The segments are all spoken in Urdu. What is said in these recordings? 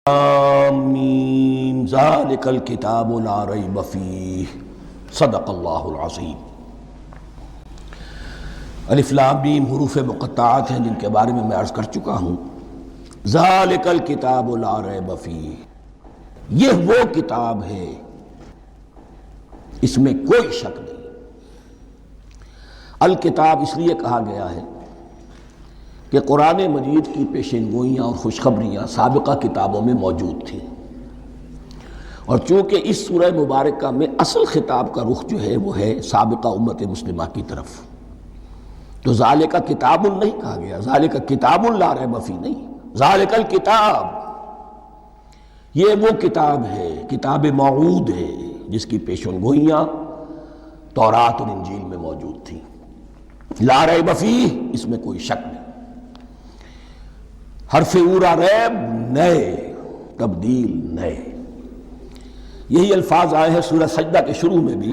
آمین ذالک الکتاب لا ریب فیہ صدق اللہ العظیم۔ الف لام میم حروف مقطعات ہیں جن کے بارے میں عرض کر چکا ہوں۔ ذالک الکتاب لا ریب فیہ، یہ وہ کتاب ہے اس میں کوئی شک نہیں۔ الکتاب اس لیے کہا گیا ہے کہ قرآن مجید کی پیشین گوئیاں اور خوشخبریاں سابقہ کتابوں میں موجود تھیں، اور چونکہ اس سورہ مبارکہ میں اصل خطاب کا رخ جو ہے وہ ہے سابقہ امت مسلمہ کی طرف، تو ذالک کتاب نہیں کہا گیا، ذالک کتاب لا ریب فیہ نہیں، ذالک الکتاب یہ وہ کتاب ہے، کتاب موعود ہے جس کی پیشین گوئیاں تورات اور انجیل میں موجود تھیں۔ لا ریب فیہ اس میں کوئی شک نہیں، حرف اورا ریب نئے، تبدیل نئے، یہی الفاظ آئے ہیں سورہ سجدہ کے شروع میں بھی،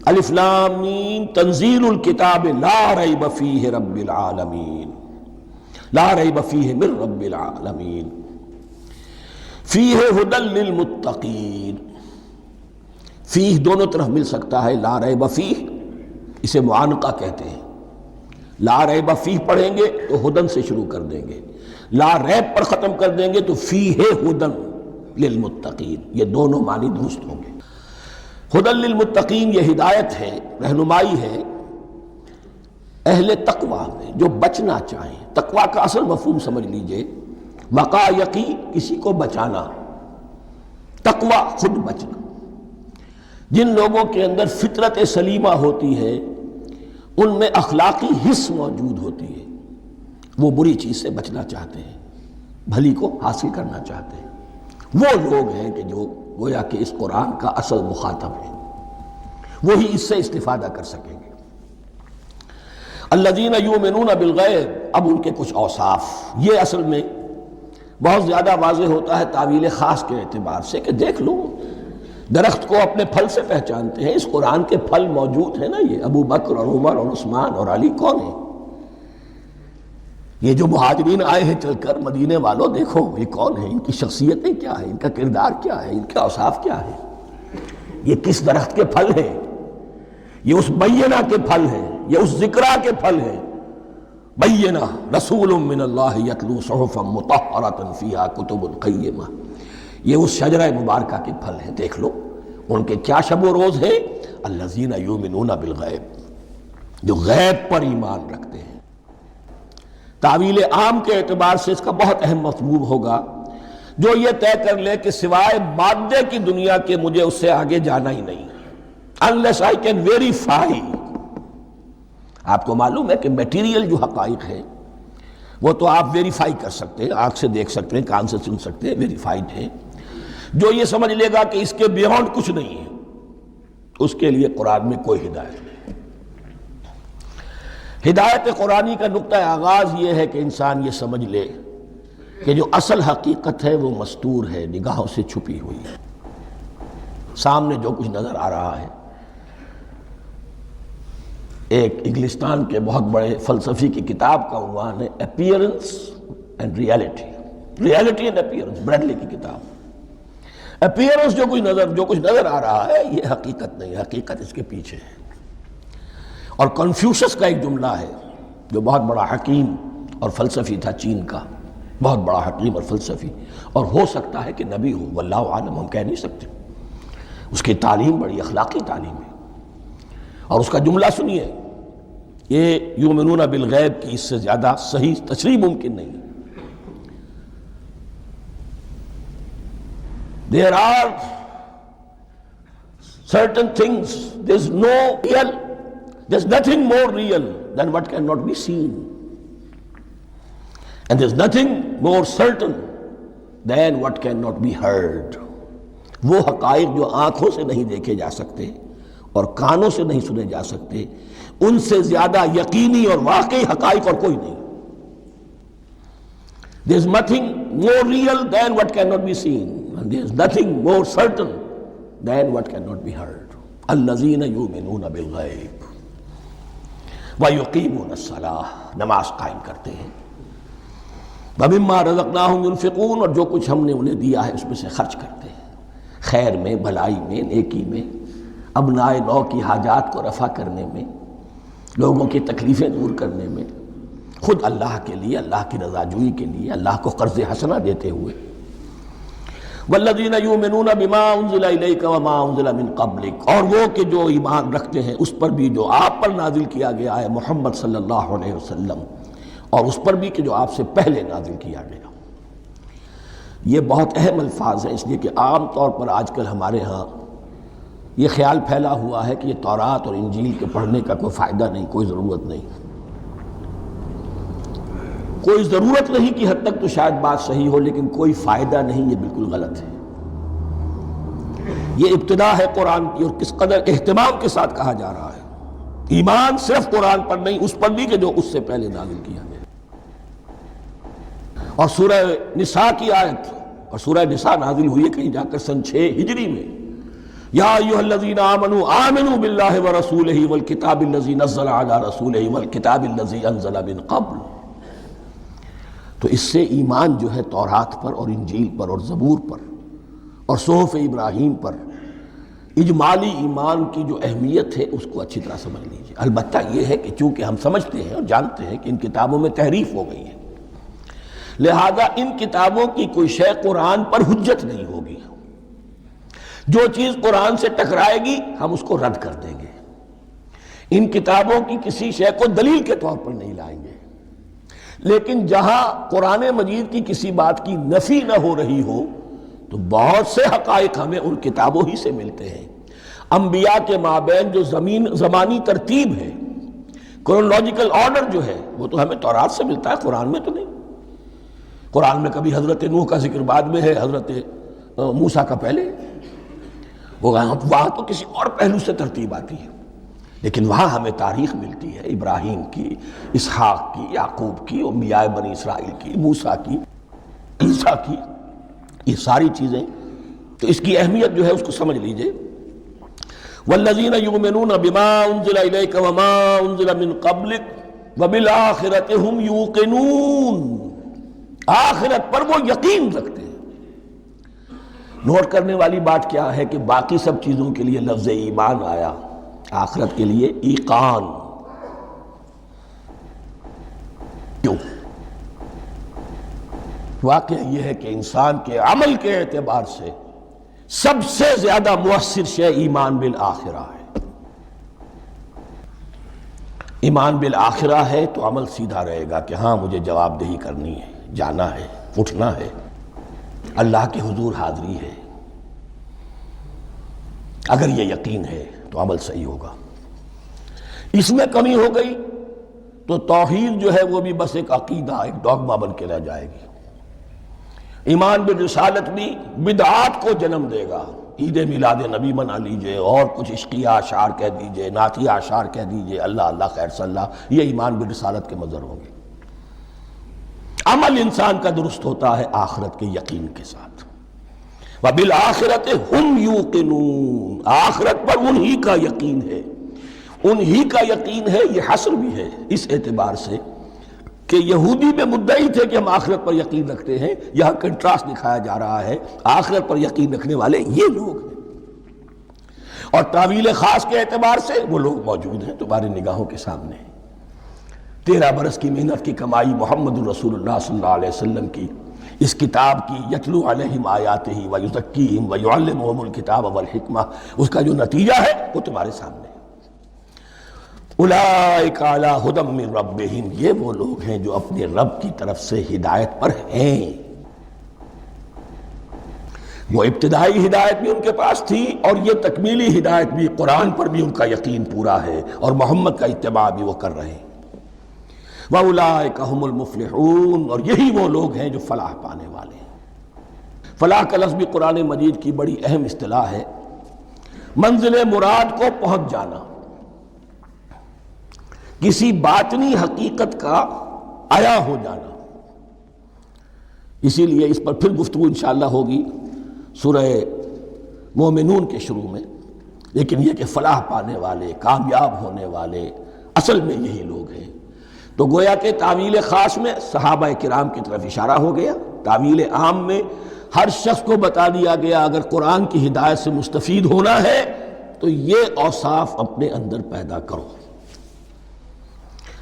الف لام میم تنزیل الکتاب لا ریب فیہ رب العالمین، لا ریب فیہ من رب العالمین، فیہ ھدی للمتقین۔ فیہ دونوں طرف مل سکتا ہے، لا ریب فیہ اسے معانقہ کہتے ہیں، لا ریب فیہ پڑھیں گے تو ھدی سے شروع کر دیں گے، لا ریب پر ختم کر دیں گے تو فیہ ھدی للمتقین، یہ دونوں معنی درست ہوں گے۔ ھدی للمتقین یہ ہدایت ہے، رہنمائی ہے اہل تقویٰ میں جو بچنا چاہیں۔ تقویٰ کا اصل مفہوم سمجھ لیجئے، وقاء یقی کسی کو بچانا، تقویٰ خود بچنا۔ جن لوگوں کے اندر فطرت سلیمہ ہوتی ہے ان میں اخلاقی حس موجود ہوتی ہے، وہ بری چیز سے بچنا چاہتے ہیں، بھلی کو حاصل کرنا چاہتے ہیں، وہ لوگ ہیں کہ جو گویا کہ اس قرآن کا اصل مخاطب ہے، وہی اس سے استفادہ کر سکیں گے۔ الذین یؤمنون بالغیب، اب ان کے کچھ اوصاف، یہ اصل میں بہت زیادہ واضح ہوتا ہے تعویل خاص کے اعتبار سے کہ دیکھ لو درخت کو اپنے پھل سے پہچانتے ہیں، اس قرآن کے پھل موجود ہیں نا، یہ ابو بکر اور عمر اور عثمان اور علی کون ہیں؟ یہ جو مہاجرین آئے ہیں چل کر، مدینے والوں دیکھو یہ کون ہیں، ان کی شخصیتیں کیا ہیں، ان کا کردار کیا ہے، ان کے اوصاف کیا ہے، یہ کس درخت کے پھل ہیں، یہ اس بینہ کے پھل ہیں، یہ اس ذکرہ کے پھل ہیں۔ بینہ رسول من اللہ یتلو صحفا مطہرۃ فیہا کتب قیمہ، یہ اس شجرہ مبارکہ کے پھل ہیں، دیکھ لو ان کے کیا شب و روز ہے۔ الذین یؤمنون بالغیب، جو غیب پر ایمان رکھتے ہیں۔ تعویل عام کے اعتبار سے اس کا بہت اہم مفہوم ہوگا، جو یہ طے کر لے کہ سوائے مادے کی دنیا کے مجھے اس سے آگے جانا ہی نہیں، unless I can verify۔ آپ کو معلوم ہے کہ میٹیریل جو حقائق ہے وہ تو آپ ویریفائی کر سکتے ہیں، آنکھ سے دیکھ سکتے ہیں، کان سے سن سکتے ہیں، ویریفائڈ ہے۔ جو یہ سمجھ لے گا کہ اس کے بیونڈ کچھ نہیں ہے، اس کے لیے قرآن میں کوئی ہدایت نہیں۔ ہدایت قرآنی کا نقطہ آغاز یہ ہے کہ انسان یہ سمجھ لے کہ جو اصل حقیقت ہے وہ مستور ہے، نگاہوں سے چھپی ہوئی ہے، سامنے جو کچھ نظر آ رہا ہے۔ ایک انگلستان کے بہت بڑے فلسفی کی کتاب کا عنوان ہے appearance and reality, reality and appearance, Bradley کی کتاب۔ اپیئرنس جو کچھ نظر آ رہا ہے یہ حقیقت نہیں، حقیقت اس کے پیچھے ہے۔ اور کنفیوشس کا ایک جملہ ہے جو بہت بڑا حکیم اور فلسفی تھا، چین کا بہت بڑا حکیم اور فلسفی، اور ہو سکتا ہے کہ نبی ہو، واللہ عالم، ہم کہہ نہیں سکتے۔ اس کی تعلیم بڑی اخلاقی تعلیم ہے، اور اس کا جملہ سنیے، یہ یؤمنون بالغیب کی اس سے زیادہ صحیح تشریح ممکن نہیں۔ There are certain things, there's nothing more real than what cannot be seen, and there's nothing more certain than what cannot be heard۔ وہ حقائق جو آنکھوں سے نہیں دیکھے جا سکتے اور کانوں سے نہیں سنے جا سکتے، ان سے زیادہ یقینی اور واقعی حقائق اور کوئی نہیں۔ There's nothing more real than what cannot be seen, and there's nothing more certain than what cannot be heard۔ الذین یؤمنون بالغیب وَيُقِيمُونَ الصَّلَاةَ، نماز قائم کرتے ہیں۔ وَمِمَّا رَزَقْنَاهُمْ يُنْفِقُونَ، اور جو کچھ ہم نے انہیں دیا ہے اس میں سے خرچ کرتے ہیں، خیر میں، بھلائی میں، نیکی میں، ابنائے نو کی حاجات کو رفع کرنے میں، لوگوں کی تکلیفیں دور کرنے میں، خود اللہ کے لیے، اللہ کی رضا جوئی کے لیے، اللہ کو قرض حسنہ دیتے ہوئے۔ وَالَّذِينَ يُؤْمِنُونَ بِمَا أُنزِلَ إِلَيْكَ وَمَا أُنزِلَ مِن قَبْلِكَ، اور وہ کہ جو ایمان رکھتے ہیں اس پر بھی جو آپ پر نازل کیا گیا ہے محمد صلی اللہ علیہ وسلم، اور اس پر بھی کہ جو آپ سے پہلے نازل کیا گیا۔ یہ بہت اہم الفاظ ہیں، اس لیے کہ عام طور پر آج کل ہمارے ہاں یہ خیال پھیلا ہوا ہے کہ یہ تورات اور انجیل کے پڑھنے کا کوئی فائدہ نہیں، کوئی ضرورت نہیں۔ کوئی ضرورت نہیں کی حد تک تو شاید بات صحیح ہو، لیکن کوئی فائدہ نہیں، یہ بالکل غلط ہے۔ یہ ابتدا ہے قرآن کی، اور کس قدر اہتمام کے ساتھ کہا جا رہا ہے۔ ایمان صرف قرآن پر نہیں، اس پر بھی کہ جو اس سے پہلے نازل کیا گیا۔ اور سورہ نساء کی آیت، اور سورہ نساء نازل ہوئی ہے کہیں جا کر سن 6 ہجری میں، یا ایھا الذین آمنوا آمنوا باللہ ورسولہ والکتاب الذی نزل علی رسولہ والکتاب الذی انزل من قبل۔ تو اس سے ایمان جو ہے تورات پر اور انجیل پر اور زبور پر اور صحف ابراہیم پر، اجمالی ایمان کی جو اہمیت ہے اس کو اچھی طرح سمجھ لیجیے۔ البتہ یہ ہے کہ چونکہ ہم سمجھتے ہیں اور جانتے ہیں کہ ان کتابوں میں تحریف ہو گئی ہے، لہذا ان کتابوں کی کوئی شے قرآن پر حجت نہیں ہوگی۔ جو چیز قرآن سے ٹکرائے گی ہم اس کو رد کر دیں گے، ان کتابوں کی کسی شے کو دلیل کے طور پر نہیں لائیں گے۔ لیکن جہاں قرآن مجید کی کسی بات کی نفی نہ ہو رہی ہو تو بہت سے حقائق ہمیں ان کتابوں ہی سے ملتے ہیں۔ انبیاء کے مابین جو زمانی ترتیب ہے، کرونالوجیکل آرڈر جو ہے، وہ تو ہمیں تورات سے ملتا ہے، قرآن میں تو نہیں۔ قرآن میں کبھی حضرت نوح کا ذکر بعد میں ہے، حضرت موسیٰ کا پہلے، وہاں تو کسی اور پہلو سے ترتیب آتی ہے، لیکن وہاں ہمیں تاریخ ملتی ہے ابراہیم کی، اسحاق کی، یعقوب کی، انبیاء بنی اسرائیل کی، موسیٰ کی، عیسیٰ کی، یہ ساری چیزیں۔ تو اس کی اہمیت جو ہے اس کو سمجھ لیجئے۔ والذین یؤمنون بما انزل الیک وما انزل من قبلک وبالآخرۃ ھم یوقنون، آخرت پر وہ یقین رکھتے ہیں۔ نوٹ کرنے والی بات کیا ہے کہ باقی سب چیزوں کے لیے لفظ ایمان آیا، آخرت کے لیے ایقان کیوں؟ واقعہ یہ ہے کہ انسان کے عمل کے اعتبار سے سب سے زیادہ مؤثر شے ایمان بالآخرہ ہے۔ ایمان بالآخرہ ہے تو عمل سیدھا رہے گا کہ ہاں مجھے جواب دہی کرنی ہے، جانا ہے، اٹھنا ہے، اللہ کے حضور حاضری ہے۔ اگر یہ یقین ہے تو عمل صحیح ہوگا۔ اس میں کمی ہو گئی تو توحید جو ہے وہ بھی بس ایک عقیدہ، ایک ڈوگما بن کے رہ جائے گی۔ ایمان بالرسالت بھی بدعات کو جنم دے گا۔ عید میلاد نبی منا لیجئے، اور کچھ عشقیہ اشعار کہہ دیجئے، نعتیہ اشعار کہہ دیجئے، اللہ اللہ خیر صلی اللہ، یہ ایمان بالرسالت کے مظہر ہوں گے۔ عمل انسان کا درست ہوتا ہے آخرت کے یقین کے ساتھ۔ وَبِالْآخِرَةِ هُمْ يُوقِنُونَ، آخرت پر انہی کا یقین ہے، انہی کا یقین ہے۔ یہ حصر بھی ہے اس اعتبار سے کہ یہودی میں مدعی تھے کہ ہم آخرت پر یقین رکھتے ہیں، یہاں کنٹراسٹ دکھایا جا رہا ہے، آخرت پر یقین رکھنے والے یہ لوگ ہیں، اور تعویل خاص کے اعتبار سے وہ لوگ موجود ہیں تمہاری نگاہوں کے سامنے۔ 13 برس کی محنت کی کمائی محمد الرسول اللہ صلی اللہ علیہ وسلم کی، اس کتاب کی، یتلو علیہم آیاتہ ویزکیہم ویعلمہم الکتاب والحکمہ، اس کا جو نتیجہ ہے وہ تمہارے سامنے ہے۔ اولئک علی ھدی من ربہم، یہ وہ لوگ ہیں جو اپنے رب کی طرف سے ہدایت پر ہیں۔ وہ ابتدائی ہدایت بھی ان کے پاس تھی، اور یہ تکمیلی ہدایت بھی، قرآن پر بھی ان کا یقین پورا ہے، اور محمد کا اتباع بھی وہ کر رہے ہیں۔ وَأُولَئِكَ هُمُ الْمُفْلِحُونَ، اور یہی وہ لوگ ہیں جو فلاح پانے والے ہیں۔ فلاح کا لفظ بھی قرآن مجید کی بڑی اہم اصطلاح ہے، منزل مراد کو پہنچ جانا، کسی باطنی حقیقت کا عیا ہو جانا۔ اسی لیے اس پر پھر گفتگو انشاءاللہ ہوگی سورہ مومنون کے شروع میں، لیکن یہ کہ فلاح پانے والے، کامیاب ہونے والے اصل میں یہی لوگ ہیں۔ تو گویا کہ تعویل خاص میں صحابہ کرام کی طرف اشارہ ہو گیا، تعویل عام میں ہر شخص کو بتا دیا گیا اگر قرآن کی ہدایت سے مستفید ہونا ہے تو یہ اوصاف اپنے اندر پیدا کرو۔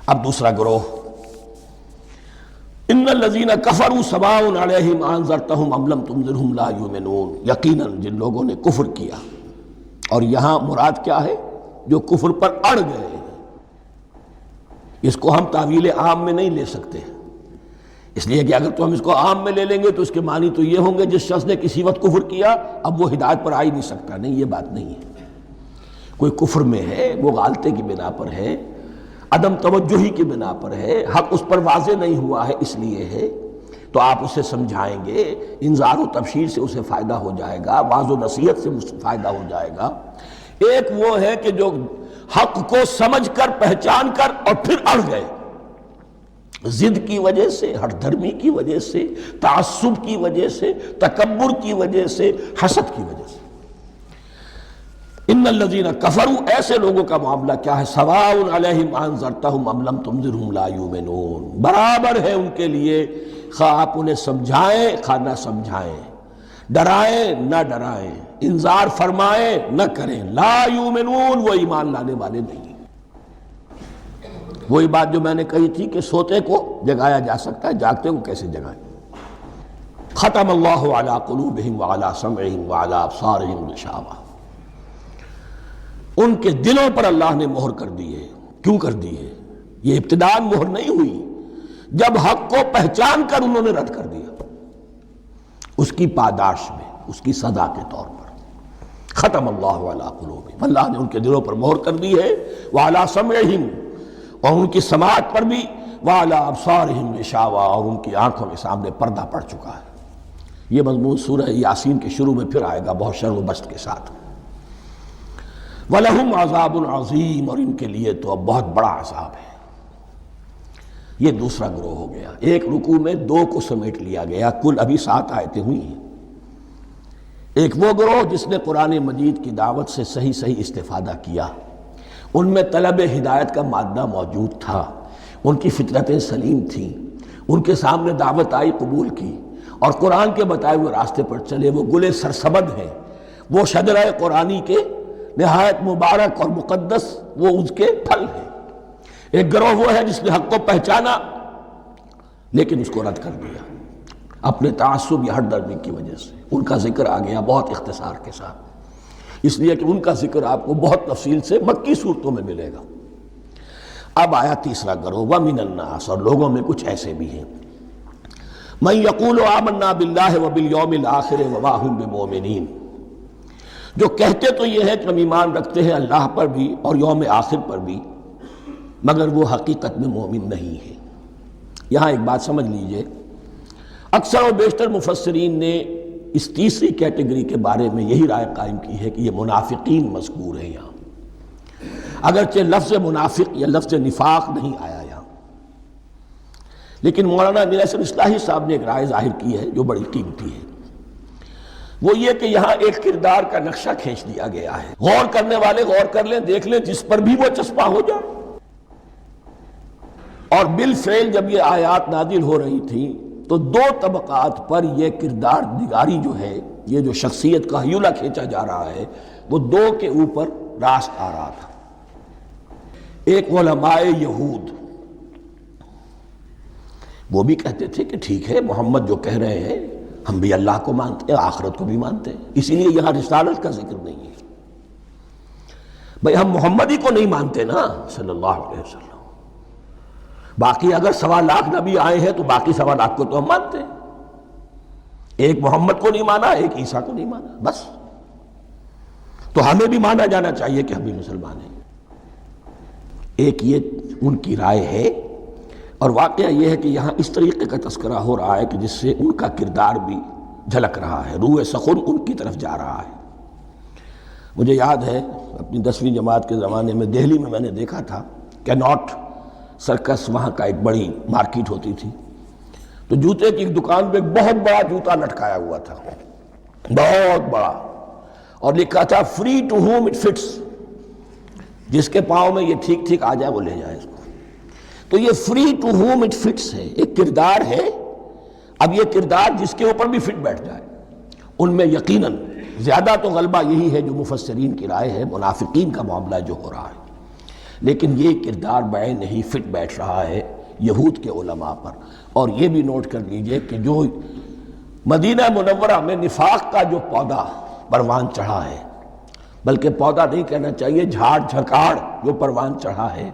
اب دوسرا گروہ، ان الذین کفروا سواء علیہم انذرتہم ام لم تنذرہم لا یؤمنون، یقیناً جن لوگوں نے کفر کیا، اور یہاں مراد کیا ہے؟ جو کفر پر اڑ گئے ہیں۔ اس کو ہم تعویل عام میں نہیں لے سکتے، اس لیے کہ اگر تو ہم اس کو عام میں لے لیں گے تو اس کے معنی تو یہ ہوں گے جس شخص نے کسی وقت کفر کیا اب وہ ہدایت پر آ ہی نہیں سکتا۔ نہیں، یہ بات نہیں ہے۔ کوئی کفر میں ہے، وہ غالطے کی بنا پر ہے، عدم توجہی کی بنا پر ہے، حق اس پر واضح نہیں ہوا ہے اس لیے ہے، تو آپ اسے سمجھائیں گے، انذار و تبشیر سے اسے فائدہ ہو جائے گا، واعظ و نصیحت سے فائدہ ہو جائے گا۔ ایک وہ ہے کہ جو حق کو سمجھ کر پہچان کر اور پھر اڑ گئے، ضد کی وجہ سے، ہٹ دھرمی کی وجہ سے، تعصب کی وجہ سے، تکبر کی وجہ سے، حسد کی وجہ سے۔ ان الذین کفروا، ایسے لوگوں کا معاملہ کیا ہے؟ سواء علیہم انذرتہم ام لم تنذرہم لا یؤمنون، برابر ہے ان کے لیے خواہ آپ انہیں سمجھائیں خواہ نہ سمجھائیں، ڈرائیں نہ ڈرائیں، انذار فرمائیں نہ کریں، لا یؤمنون، وہ ایمان لانے والے نہیں۔ وہی بات جو میں نے کہی تھی کہ سوتے کو جگایا جا سکتا ہے، جاگتے کو کیسے جگائیں؟ ختم اللہ علی قلوبہم وعلی سمعہم وعلی ابصارہم غشاوہ، ان کے دلوں پر اللہ نے مہر کر دی ہے۔ کیوں کر دی ہے؟ یہ ابتداءً مہر نہیں ہوئی، جب حق کو پہچان کر انہوں نے رد کر دیا، اس کی پاداش میں، اس کی سزا کے طور پر۔ ختم اللہ علی قلوبہم، اللہ نے ان کے دلوں پر مہر کر دی ہے، وعلی سمعہم، اور ان کی سماعت پر بھی، وعلی ابصارہم غشاوہ، اور ان کی آنکھوں کے سامنے پردہ پڑ چکا ہے۔ یہ مضمون سورہ یاسین کے شروع میں پھر آئے گا بہت شر و بست کے ساتھ۔ وَلَهُمْ عَذَابٌ عَظِيمٌ، اور ان کے لیے تو اب بہت بڑا عذاب ہے۔ یہ دوسرا گروہ ہو گیا، ایک رکوع میں دو کو سمیٹ لیا گیا، کل ابھی 7 آیتیں ہوئی ہیں۔ ایک وہ گروہ جس نے قرآن مجید کی دعوت سے صحیح استفادہ کیا، ان میں طلب ہدایت کا مادہ موجود تھا، ان کی فطرتیں سلیم تھیں، ان کے سامنے دعوت آئی، قبول کی، اور قرآن کے بتائے ہوئے راستے پر چلے۔ وہ گلے سرسبد ہیں، وہ شجرہ قرآنی کے نہایت مبارک اور مقدس، وہ اس کے پھل ہیں۔ ایک گروہ وہ ہے جس نے حق کو پہچانا لیکن اس کو رد کر دیا اپنے تعصب یا ہٹ درمی کی وجہ سے۔ ان کا ذکر آ گیا بہت اختصار کے ساتھ، اس لیے کہ ان کا ذکر آپ کو بہت تفصیل سے مکی صورتوں میں ملے گا۔ اب آیا تیسرا گروہ، وَمِنَ النَّاسِ، اور لوگوں میں کچھ ایسے بھی ہیں، مَن يَقُولُ آمَنَّا بِاللَّهِ وَبِالْيَوْمِ الْآخِرِ وَمَا هُم بِمُؤْمِنِينَ، جو کہتے تو یہ ہے کہ ہم ایمان رکھتے ہیں اللہ پر بھی اور یوم آخر پر بھی، مگر وہ حقیقت میں مومن نہیں ہے۔ یہاں ایک بات سمجھ لیجئے، اکثر و بیشتر مفسرین نے اس تیسری کیٹیگری کے بارے میں یہی رائے قائم کی ہے کہ یہ منافقین مذکور ہیں یہاں، اگرچہ لفظ منافق یا لفظ نفاق نہیں آیا یہاں، لیکن مولانا امیر احسن اصلاحی صاحب نے ایک رائے ظاہر کی ہے جو بڑی قیمتی ہے، وہ یہ کہ یہاں ایک کردار کا نقشہ کھینچ دیا گیا ہے۔ غور کرنے والے غور کر لیں، دیکھ لیں، جس پر بھی وہ چسپاں ہو جائے۔ اور بالفعل جب یہ آیات نازل ہو رہی تھیں تو دو طبقات پر یہ کردار نگاری جو ہے، یہ جو شخصیت کا ہیولہ کھینچا جا رہا ہے، وہ دو کے اوپر راست آ رہا تھا۔ ایک علماء یہود، وہ بھی کہتے تھے کہ ٹھیک ہے محمد جو کہہ رہے ہیں ہم بھی اللہ کو مانتے ہیں، آخرت کو بھی مانتے ہیں، اسی لیے یہاں رسالت کا ذکر نہیں ہے۔ بھئی ہم محمد ہی کو نہیں مانتے نا صلی اللہ علیہ وسلم، باقی اگر 1.25 لاکھ نبی آئے ہیں تو باقی 1.25 لاکھ کو تو ہم مانتے ہیں، ایک محمد کو نہیں مانا، ایک عیسیٰ کو نہیں مانا، بس تو ہمیں بھی مانا جانا چاہیے کہ ہم بھی مسلمان ہیں۔ ایک یہ ان کی رائے ہے، اور واقعہ یہ ہے کہ یہاں اس طریقے کا تذکرہ ہو رہا ہے کہ جس سے ان کا کردار بھی جھلک رہا ہے، روح سخن ان کی طرف جا رہا ہے۔ مجھے یاد ہے اپنی 10ویں جماعت کے زمانے میں دہلی میں نے دیکھا تھا کیناٹ سرکس، وہاں کا ایک بڑی مارکیٹ ہوتی تھی، تو جوتے کی ایک دکان پہ ایک بہت بڑا جوتا لٹکایا ہوا تھا، بہت بڑا، اور لکھا تھا free to whom it fits, جس کے پاؤں میں یہ ٹھیک ٹھیک آ جائے وہ لے جائے اس کو۔ تو یہ free to whom it fits ہے، ایک کردار ہے. اب یہ کردار جس کے اوپر بھی فٹ بیٹھ جائے، ان میں یقیناً زیادہ تو غلبہ یہی ہے جو مفسرین کی رائے ہے، منافقین کا معاملہ جو ہو رہا ہے. لیکن یہ کردار بعین نہیں فٹ بیٹھ رہا ہے یہود کے علماء پر. اور یہ بھی نوٹ کر لیجئے کہ جو مدینہ منورہ میں نفاق کا جو پودا پروان چڑھا ہے، بلکہ پودا نہیں کہنا چاہیے، جھاڑ جھکاڑ جو پروان چڑھا ہے،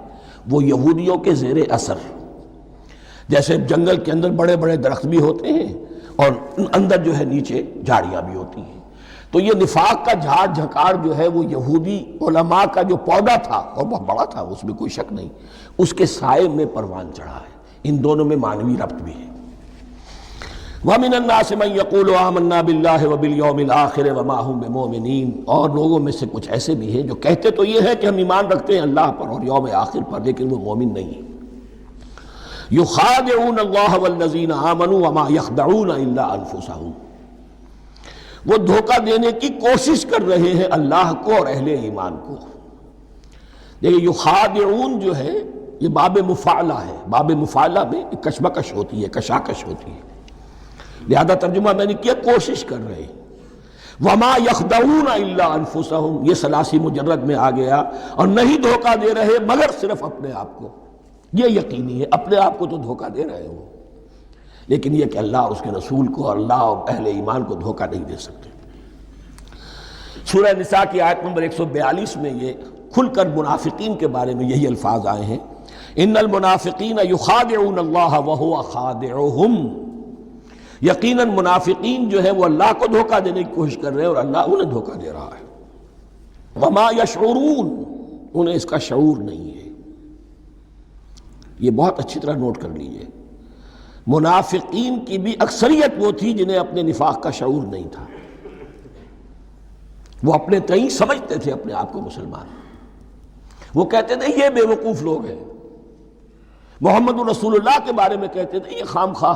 وہ یہودیوں کے زیر اثر. جیسے جنگل کے اندر بڑے بڑے درخت بھی ہوتے ہیں اور اندر جو ہے نیچے جھاڑیاں بھی ہوتی ہیں، تو یہ نفاق کا جھاڑ جھکاڑ جو ہے وہ یہودی علماء کا جو پودا تھا، اور بہت بڑا تھا، اس میں کوئی شک نہیں، اس کے سائے میں پروان چڑھا ہے. ان دونوں میں معنوی ربط بھی ہے. وَمِنَ النَّاسِ مَن يَقُولُ آمَنَّا بِاللَّهِ وَبِالْيَوْمِ الْآخِرِ وَمَا هُمْ بِمُؤْمِنِينَ. اور لوگوں میں سے کچھ ایسے بھی ہیں جو کہتے تو یہ ہے کہ ہم ایمان رکھتے ہیں اللہ پر اور یوم آخر پر، لیکن وہ مومن نہیں ہیں. يُخَادِعُونَ اللَّهَ وَالَّذِينَ آمَنُوا وَمَا يَخْدَعُونَ إِلَّا أَنفُسَهُمْ. وہ دھوکہ دینے کی کوشش کر رہے ہیں اللہ کو اور اہل ایمان کو. دیکھیں یخادعون جو ہے یہ باب مفعلہ ہے. باب مفعلہ میں کشمکش ہوتی ہے، کشاکش ہوتی ہے، لہذا ترجمہ میں نے کیا کوشش کر رہے ہیں. وما یخدعون الا انفسهم، یہ ثلاثی مجرد میں آ گیا، اور نہیں دھوکہ دے رہے مگر صرف اپنے آپ کو. یہ یقینی ہے اپنے آپ کو تو دھوکہ دے رہے ہو، لیکن یہ کہ اللہ اس کے رسول کو اور اللہ اور اہل ایمان کو دھوکہ نہیں دے سکتے. سورہ نساء کی آیت نمبر 142 میں یہ کھل کر منافقین کے بارے میں یہی الفاظ آئے ہیں. ان المنافقین یخادعون اللہ وہو خادعہم. یقیناً منافقین جو ہے وہ اللہ کو دھوکہ دینے کی کوشش کر رہے ہیں اور اللہ انہیں دھوکہ دے رہا ہے. وما یشعرون، انہیں اس کا شعور نہیں ہے. یہ بہت اچھی طرح نوٹ کر لیجئے. منافقین کی بھی اکثریت وہ تھی جنہیں اپنے نفاق کا شعور نہیں تھا. وہ اپنے تئیں سمجھتے تھے اپنے آپ کو مسلمان. وہ کہتے تھے یہ بے وقوف لوگ ہیں. محمد رسول اللہ کے بارے میں کہتے تھے یہ خام خواہ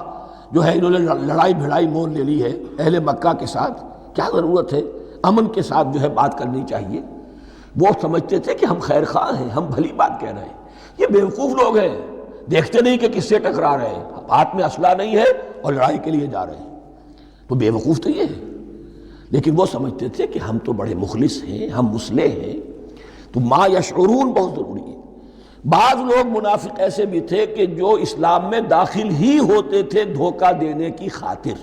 جو ہے انہوں نے لڑائی بھڑائی مول لے لی ہے اہل مکہ کے ساتھ، کیا ضرورت ہے، امن کے ساتھ جو ہے بات کرنی چاہیے. وہ سمجھتے تھے کہ ہم خیر خواہ ہیں، ہم بھلی بات کہہ رہے ہیں. یہ بے وقوف لوگ ہیں، دیکھتے نہیں کہ کس سے ٹکرا رہے ہیں، ہاتھ میں اسلحہ نہیں ہے اور لڑائی کے لیے جا رہے ہیں. تو بے وقوف تو یہ ہے. لیکن وہ سمجھتے تھے کہ ہم تو بڑے مخلص ہیں، ہم مصلح ہیں. تو ما یشعرون بہت ضروری ہے. بعض لوگ منافق ایسے بھی تھے کہ جو اسلام میں داخل ہی ہوتے تھے دھوکہ دینے کی خاطر،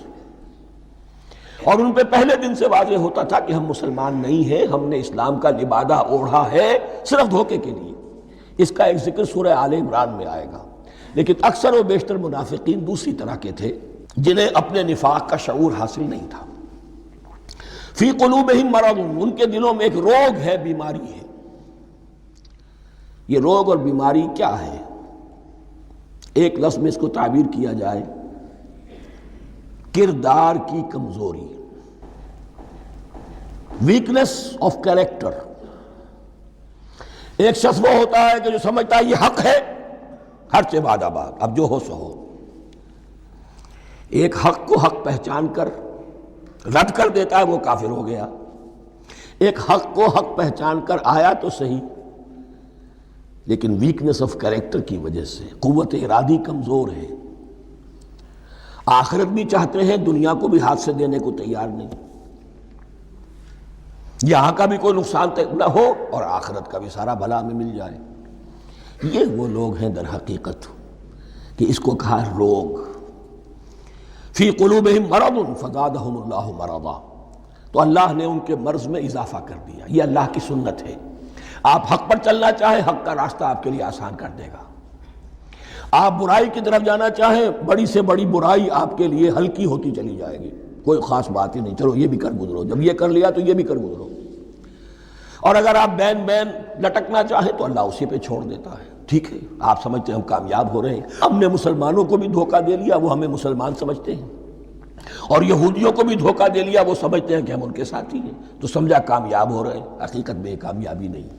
اور ان پہ پہلے دن سے واضح ہوتا تھا کہ ہم مسلمان نہیں ہیں، ہم نے اسلام کا لبادہ اوڑھا ہے صرف دھوکے کے لیے. اس کا ایک ذکر سورہ آل عمران میں آئے گا. لیکن اکثر و بیشتر منافقین دوسری طرح کے تھے جنہیں اپنے نفاق کا شعور حاصل نہیں تھا. فی قلوبہم مرض، ان کے دلوں میں ایک روگ ہے، بیماری ہے. یہ روگ اور بیماری کیا ہے؟ ایک لفظ میں اس کو تعبیر کیا جائے کردار کی کمزوری، ویکنس آف کیریکٹر. ایک شخص وہ ہوتا ہے کہ جو سمجھتا ہے یہ حق ہے، ہر سے باد آباد، اب جو ہو سو ہو. ایک حق کو حق پہچان کر رد کر دیتا ہے، وہ کافر ہو گیا. ایک حق کو حق پہچان کر آیا تو صحیح، لیکن ویکنس آف کیریکٹر کی وجہ سے قوت ارادی کمزور ہے. آخرت بھی چاہتے ہیں، دنیا کو بھی ہاتھ سے دینے کو تیار نہیں. یہاں کا بھی کوئی نقصان نہ ہو اور آخرت کا بھی سارا بھلا ہمیں مل جائے. یہ وہ لوگ ہیں در حقیقت کہ اس کو کہا روگ. فی قلوبہم مرض فزادہم اللہ مرضا. تو اللہ نے ان کے مرض میں اضافہ کر دیا. یہ اللہ کی سنت ہے. آپ حق پر چلنا چاہیں، حق کا راستہ آپ کے لیے آسان کر دے گا. آپ برائی کی طرف جانا چاہیں، بڑی سے بڑی برائی آپ کے لیے ہلکی ہوتی چلی جائے گی. کوئی خاص بات ہی نہیں، چلو یہ بھی کر گزرو، جب یہ کر لیا تو یہ بھی کر گزرو. اور اگر آپ بین بین لٹکنا چاہیں تو اللہ اسی پہ چھوڑ دیتا ہے. ٹھیک ہے، آپ سمجھتے ہیں ہم کامیاب ہو رہے ہیں، ہم نے مسلمانوں کو بھی دھوکہ دے لیا، وہ ہمیں مسلمان سمجھتے ہیں، اور یہودیوں کو بھی دھوکہ دے لیا، وہ سمجھتے ہیں کہ ہم ان کے ساتھی ہیں، تو سمجھا کامیاب ہو رہے ہیں. حقیقت میں کامیابی نہیں.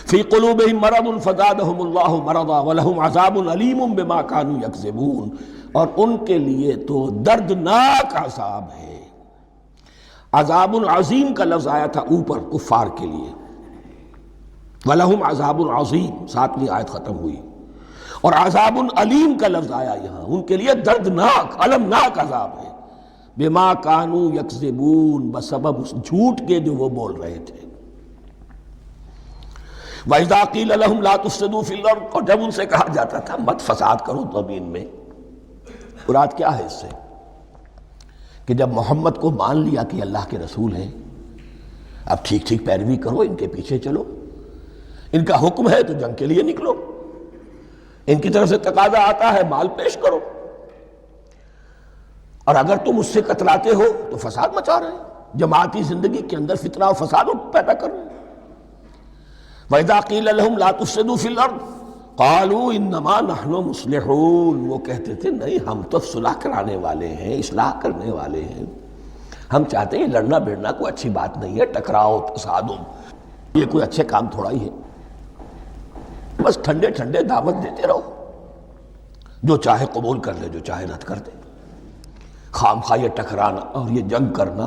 فی قلوبہم مرض فزادہم اللہ مرضا ولہم عذاب علیم بما کانوا یکذبون. اور ان کے لیے تو دردناک عذاب ہے. عذاب عظیم کا لفظ آیا تھا اوپر کفار کے لیے، وَلَهُمْ عَذَابٌ عَظِيمٌ، 7ویں آیت ختم ہوئی. اور عذاب علیم کا لفظ آیا یہاں، ان کے لیے دردناک المناک عذاب ہے، بما کانوا یکذبون، بسبب اس جھوٹ کے جو وہ بول رہے تھے۔ وَإِذَا قِيلَ لَهُمْ لَا تُفْسِدُوا فِي الْأَرْضِ، اور جب ان سے کہا جاتا تھا مت فساد کرو زمین میں، مراد کیا ہے اس سے؟ کہ جب محمد کو مان لیا کہ اللہ کے رسول ہیں، اب ٹھیک ٹھیک پیروی کرو، ان کے پیچھے چلو، ان کا حکم ہے تو جنگ کے لیے نکلو، ان کی طرف سے تقاضا آتا ہے مال پیش کرو، اور اگر تم اس سے کتراتے ہو تو فساد مچا رہے ہیں، جماعتی زندگی کے اندر فتنہ و فساد پیدا کر رہے ہیں۔ وَإِذَا قِيلَ لَهُمْ لَا تُفْسِدُوا فِي الْأَرْضِ قَالُوا إِنَّمَا نَحْنُ مُصْلِحُونَ، وہ کہتے تھے نہیں ہم تو صلح کرانے والے ہیں، اصلاح کرنے والے ہیں، ہم چاہتے ہیں لڑنا بھیڑنا کوئی اچھی بات نہیں ہے، ٹکراؤ تصادم یہ کوئی اچھے کام تھوڑا ہی ہے، بس ٹھنڈے ٹھنڈے دعوت دیتے رہو، جو چاہے قبول کر لے جو چاہے رد کر دے، خام خواہ یہ ٹکرانا اور یہ جنگ کرنا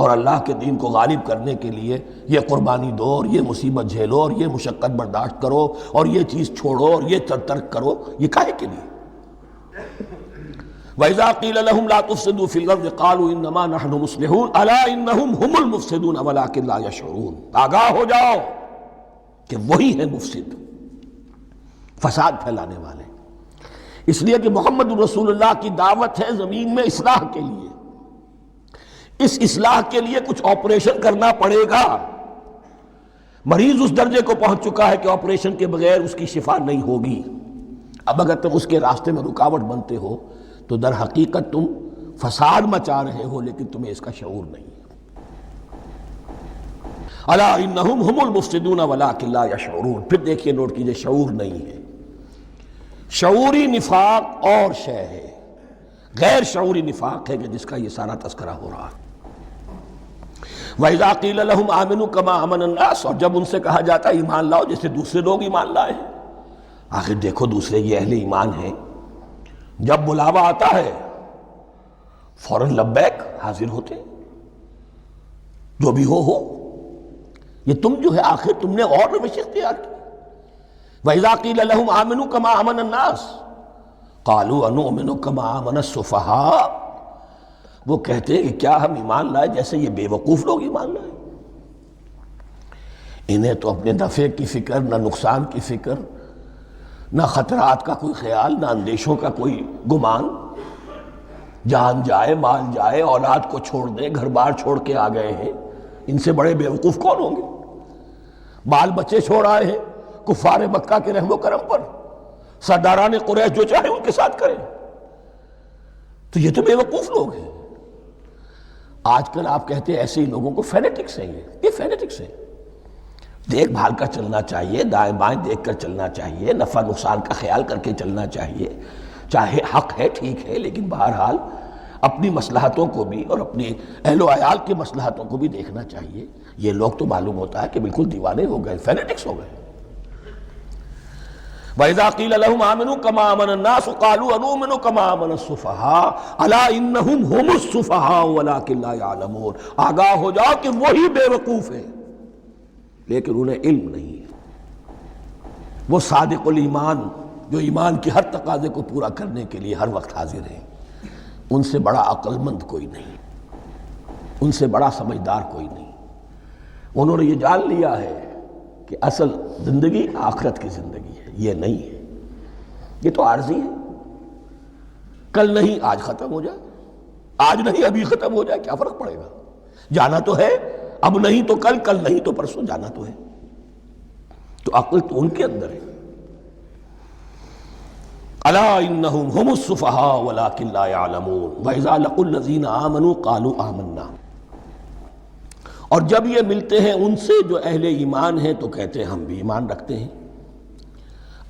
اور اللہ کے دین کو غالب کرنے کے لیے یہ قربانی دو اور یہ مصیبت جھیلو اور یہ مشقت برداشت کرو اور یہ چیز چھوڑو اور یہ ترک کرو، یہ کاہے کے لیے؟ وَإِذَا قِيلَ لَهُمْ لَا تُفْسِدُوا فِي الْأَرْضِ قَالُوا إِنَّمَا نَحْنُ مُصْلِحُونَ أَلَا إِنَّهُمْ هُمُ الْمُفْسِدُونَ وَلَكِنْ لَا يَشْعُرُونَ، آگاہ ہو جاؤ کہ وہی ہے مفسد، فساد پھیلانے والے، اس لیے کہ محمد رسول اللہ کی دعوت ہے زمین میں اصلاح کے لیے، اس اصلاح کے لیے کچھ آپریشن کرنا پڑے گا، مریض اس درجے کو پہنچ چکا ہے کہ آپریشن کے بغیر اس کی شفا نہیں ہوگی، اب اگر تم اس کے راستے میں رکاوٹ بنتے ہو تو در حقیقت تم فساد مچا رہے ہو لیکن تمہیں اس کا شعور نہیں ہے۔ الا انہم ہم المفسدون ولکن لا یشعرون، پھر دیکھیے نوٹ کیجئے شعور نہیں ہے، شعوری نفاق اور شے ہے، غیر شعوری نفاق ہے کہ جس کا یہ سارا تذکرہ ہو رہا ہے۔ وَإِذَا قِيلَ لَهُمْ آمِنُوا كَمَا آمَنَ النَّاسُ، اور جب ان سے کہا جاتا ہے ایمان لاؤ جیسے دوسرے لوگ ایمان لائے ہیں، آخر دیکھو دوسرے یہ اہل ایمان ہیں، جب بلاوا آتا ہے فوراً لبیک حاضر ہوتے، جو بھی ہو یہ تم جو ہے آخر تم نے اور روش اختیار کی۔ وَإِذَا قِيلَ لَهُمْ آمِنُوا كَمَا آمَنَ النَّاسُ قَالُوا أَنُؤْمِنُ كَمَا آمَنَ السُّفَهَاءُ، وہ کہتے ہیں کہ کیا ہم ایمان لائے جیسے یہ بے وقوف لوگ ایمان لائے، انہیں تو اپنے نفع کی فکر، نہ نقصان کی فکر، نہ خطرات کا کوئی خیال، نہ اندیشوں کا کوئی گمان، جان جائے مال جائے، اولاد کو چھوڑ دیں، گھر بار چھوڑ کے آ گئے ہیں، ان سے بڑے بے وقوف کون ہوں گے؟ بال بچے چھوڑ آئے ہیں کفار مکہ کے رحم و کرم پر، سرداران قریش جو چاہے ان کے ساتھ کریں، تو یہ تو بے وقوف لوگ ہیں۔ آج کل آپ کہتے ہیں ایسے ہی لوگوں کو فینیٹکس ہیں، یہ فینیٹکس ہیں، دیکھ بھال کر چلنا چاہیے، دائیں بائیں دیکھ کر چلنا چاہیے، نفع نقصان کا خیال کر کے چلنا چاہیے، چاہے حق ہے ٹھیک ہے لیکن بہرحال اپنی مصلحتوں کو بھی اور اپنی اہل و عیال کی مصلحتوں کو بھی دیکھنا چاہیے۔ یہ لوگ تو معلوم ہوتا ہے کہ بالکل دیوانے ہو گئے، فینیٹکس ہو گئے۔ وَإِذَا قِيلَ لَهُمْ آمِنُوا كَمَا آمَنَ النَّاسُ قَالُوا أَنُؤْمِنُ كَمَا آمَنَ السُّفَهَاءُ أَلَا إِنَّهُمْ هُمُ السُّفَهَاءُ وَلَكِنْ لَا يَعْلَمُونَ، آگاہ ہو جاؤ کہ وہی بے وقوف ہیں لیکن انہیں علم نہیں ہے۔ وہ صادق الایمان جو ایمان کی ہر تقاضے کو پورا کرنے کے لیے ہر وقت حاضر ہیں، ان سے بڑا عقل مند کوئی نہیں، ان سے بڑا سمجھدار کوئی نہیں، انہوں نے یہ جان لیا ہے کہ اصل زندگی آخرت کی زندگی ہے، یہ نہیں ہے، یہ تو عارضی ہے، کل نہیں آج ختم ہو جائے، آج نہیں ابھی ختم ہو جائے، کیا فرق پڑے گا، جانا تو ہے، اب نہیں تو کل، کل نہیں تو پرسوں، جانا تو ہے، تو عقل تو ان کے اندر ہے۔ الا انہم ہم السفہاء ولکن لا یعلمون واذا لقوا الذین آمنوا قالوا آمنا، اور جب یہ ملتے ہیں ان سے جو اہل ایمان ہیں تو کہتے ہیں ہم بھی ایمان رکھتے ہیں۔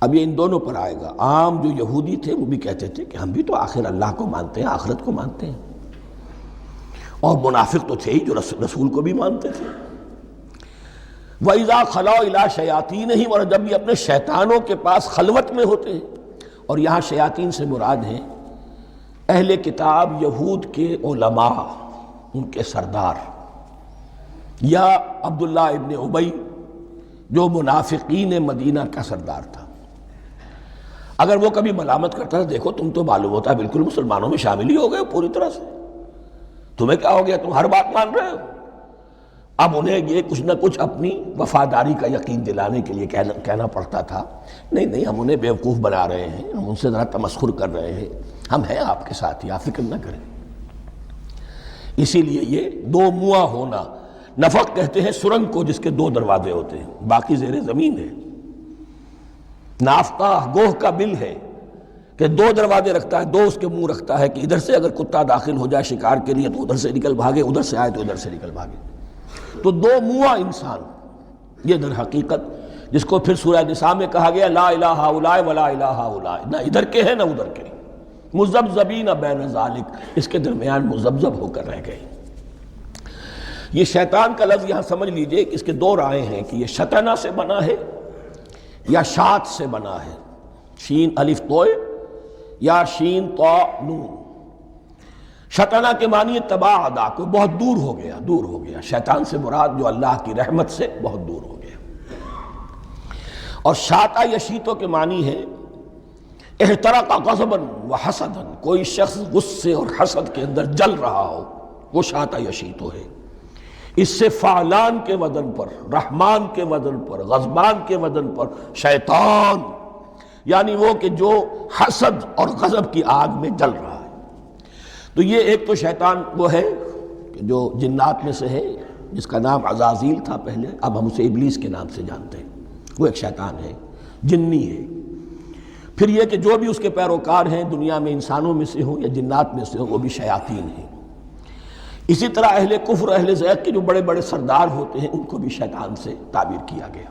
اب یہ ان دونوں پر آئے گا، عام جو یہودی تھے وہ بھی کہتے تھے کہ ہم بھی تو آخر اللہ کو مانتے ہیں، آخرت کو مانتے ہیں، اور منافق تو تھے ہی جو رسول کو بھی مانتے تھے۔ وَإِذَا خَلَوْا إِلَىٰ شَيَاطِينِهِمْ، اور جب یہ اپنے شیطانوں کے پاس خلوت میں ہوتے ہیں، اور یہاں شیاطین سے مراد ہیں اہل کتاب یہود کے علماء، ان کے سردار، یا عبداللہ ابن ابی جو منافقین مدینہ کا سردار تھا۔ اگر وہ کبھی ملامت کرتا ہے دیکھو تم تو معلوم ہوتا ہے بالکل مسلمانوں میں شامل ہی ہو گئے پوری طرح سے، تمہیں کیا ہو گیا، تم ہر بات مان رہے ہو۔ اب انہیں یہ کچھ نہ کچھ اپنی وفاداری کا یقین دلانے کے لیے کہنا پڑتا تھا، نہیں ہم انہیں بیوقوف بنا رہے ہیں، ہم ان سے ذرا تمسخر کر رہے ہیں، ہم ہیں آپ کے ساتھ ہی، آپ فکر نہ کریں۔ اسی لیے یہ دو منہ ہونا، نفق کہتے ہیں سرنگ کو جس کے دو دروازے ہوتے ہیں، باقی زیر زمین ہے۔ نافتہ گوہ کا بل ہے کہ دو دروازے رکھتا ہے، دو اس کے منہ رکھتا ہے کہ ادھر سے اگر کتا داخل ہو جائے شکار کے لیے تو ادھر سے نکل بھاگے، ادھر سے آئے تو ادھر سے نکل بھاگے۔ تو دو منہ انسان، یہ در حقیقت جس کو پھر سورہ نساء میں کہا گیا لا الہ الا ولا الہ الا، نہ ادھر کے ہیں نہ ادھر کے، مذبذبین بین ذالک، اس کے درمیان مذبذب ہو کر رہ گئے۔ یہ شیطان کا لفظ یہاں سمجھ لیجئے کہ اس کے دو رائے ہیں کہ یہ شطنہ سے بنا ہے یا شات سے بنا ہے، شین الف توئے یا شین تو نون۔ شطنہ کے معنی تباعدا، کو بہت دور ہو گیا، شیطان سے مراد جو اللہ کی رحمت سے بہت دور ہو گیا۔ اور شاتا یشیتو کے معنی ہے احترق غضبا وحسدا، کوئی شخص غصے اور حسد کے اندر جل رہا ہو، وہ شاتا یشیتو ہے۔ اس سے فعلان کے وزن پر، رحمان کے وزن پر، غضبان کے وزن پر شیطان، یعنی وہ کہ جو حسد اور غضب کی آگ میں جل رہا ہے۔ تو یہ ایک تو شیطان وہ ہے کہ جو جنات میں سے ہے، جس کا نام عزازیل تھا پہلے، اب ہم اسے ابلیس کے نام سے جانتے ہیں، وہ ایک شیطان ہے، جنی ہے۔ پھر یہ کہ جو بھی اس کے پیروکار ہیں دنیا میں انسانوں میں سے ہوں یا جنات میں سے ہوں، وہ بھی شیاطین ہیں۔ اسی طرح اہل کفر، اہل زیغ کے جو بڑے بڑے سردار ہوتے ہیں ان کو بھی شیطان سے تعبیر کیا گیا۔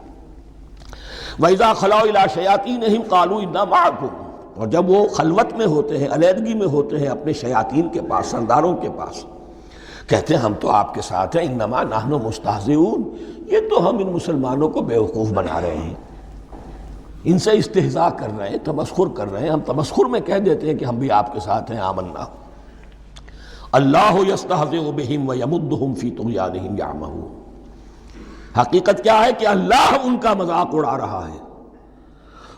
وَإِذَا خَلَوْا إِلَىٰ شَيَاطِينِهِمْ قَالُوا إِنَّا مَعَكُمْ، اور جب وہ خلوت میں ہوتے ہیں، علیحدگی میں ہوتے ہیں اپنے شیاطین کے پاس، سرداروں کے پاس، کہتے ہیں ہم تو آپ کے ساتھ ہیں، انما نحن مستہزئون، یہ تو ہم ان مسلمانوں کو بیوقوف بنا رہے ہیں، ان سے استہزاء کر رہے ہیں، تمسخر کر رہے ہیں۔ ہم تمسخر میں کہہ دیتے ہیں کہ ہم بھی آپ کے ساتھ ہیں، آمنا۔ اللہ یستہزئ بہم ویمدہم فی طغیانہم یعمہون، حقیقت کیا ہے کہ اللہ ان کا مذاق اڑا رہا ہے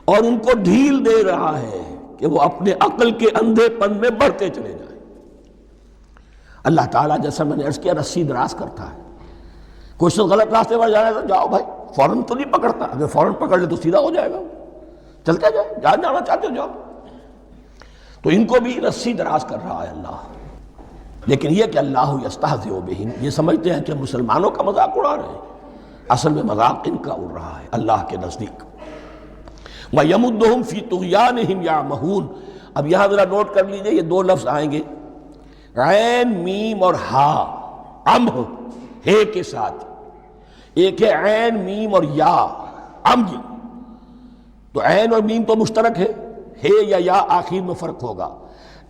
اور ان کو ڈھیل دے رہا ہے کہ وہ اپنے عقل کے اندھے پن میں بڑھتے چلے جائیں۔ اللہ تعالیٰ جیسا میں نے عرض کیا رسی دراز کرتا ہے، کوئی شخص غلط راستے پر جانا ہے تو جاؤ بھائی، فوراً تو نہیں پکڑتا، اگر فوراً پکڑ لے تو سیدھا ہو جائے گا، چلتے جائے، جہاں جانا چاہتے ہو جاؤ۔ تو ان کو بھی رسی دراز کر رہا ہے اللہ، لیکن یہ کہ اللہ یستہزئ بہم، یہ سمجھتے ہیں کہ مسلمانوں کا مذاق اڑا رہے ہیں، اصل میں مذاق ان کا اڑ رہا ہے اللہ کے نزدیک۔ وَيَمُدُّهُمْ فِي طُغْيَانِهِمْ يَعْمَهُونَ، اب یہاں ذرا نوٹ کر لیجئے، یہ دو لفظ آئیں گے، عین میم اور ہا، امہ ہے کے ساتھ، ایک ہے عین میم اور یا، امج، تو عین اور میم تو مشترک ہے یا آخر میں فرق ہوگا،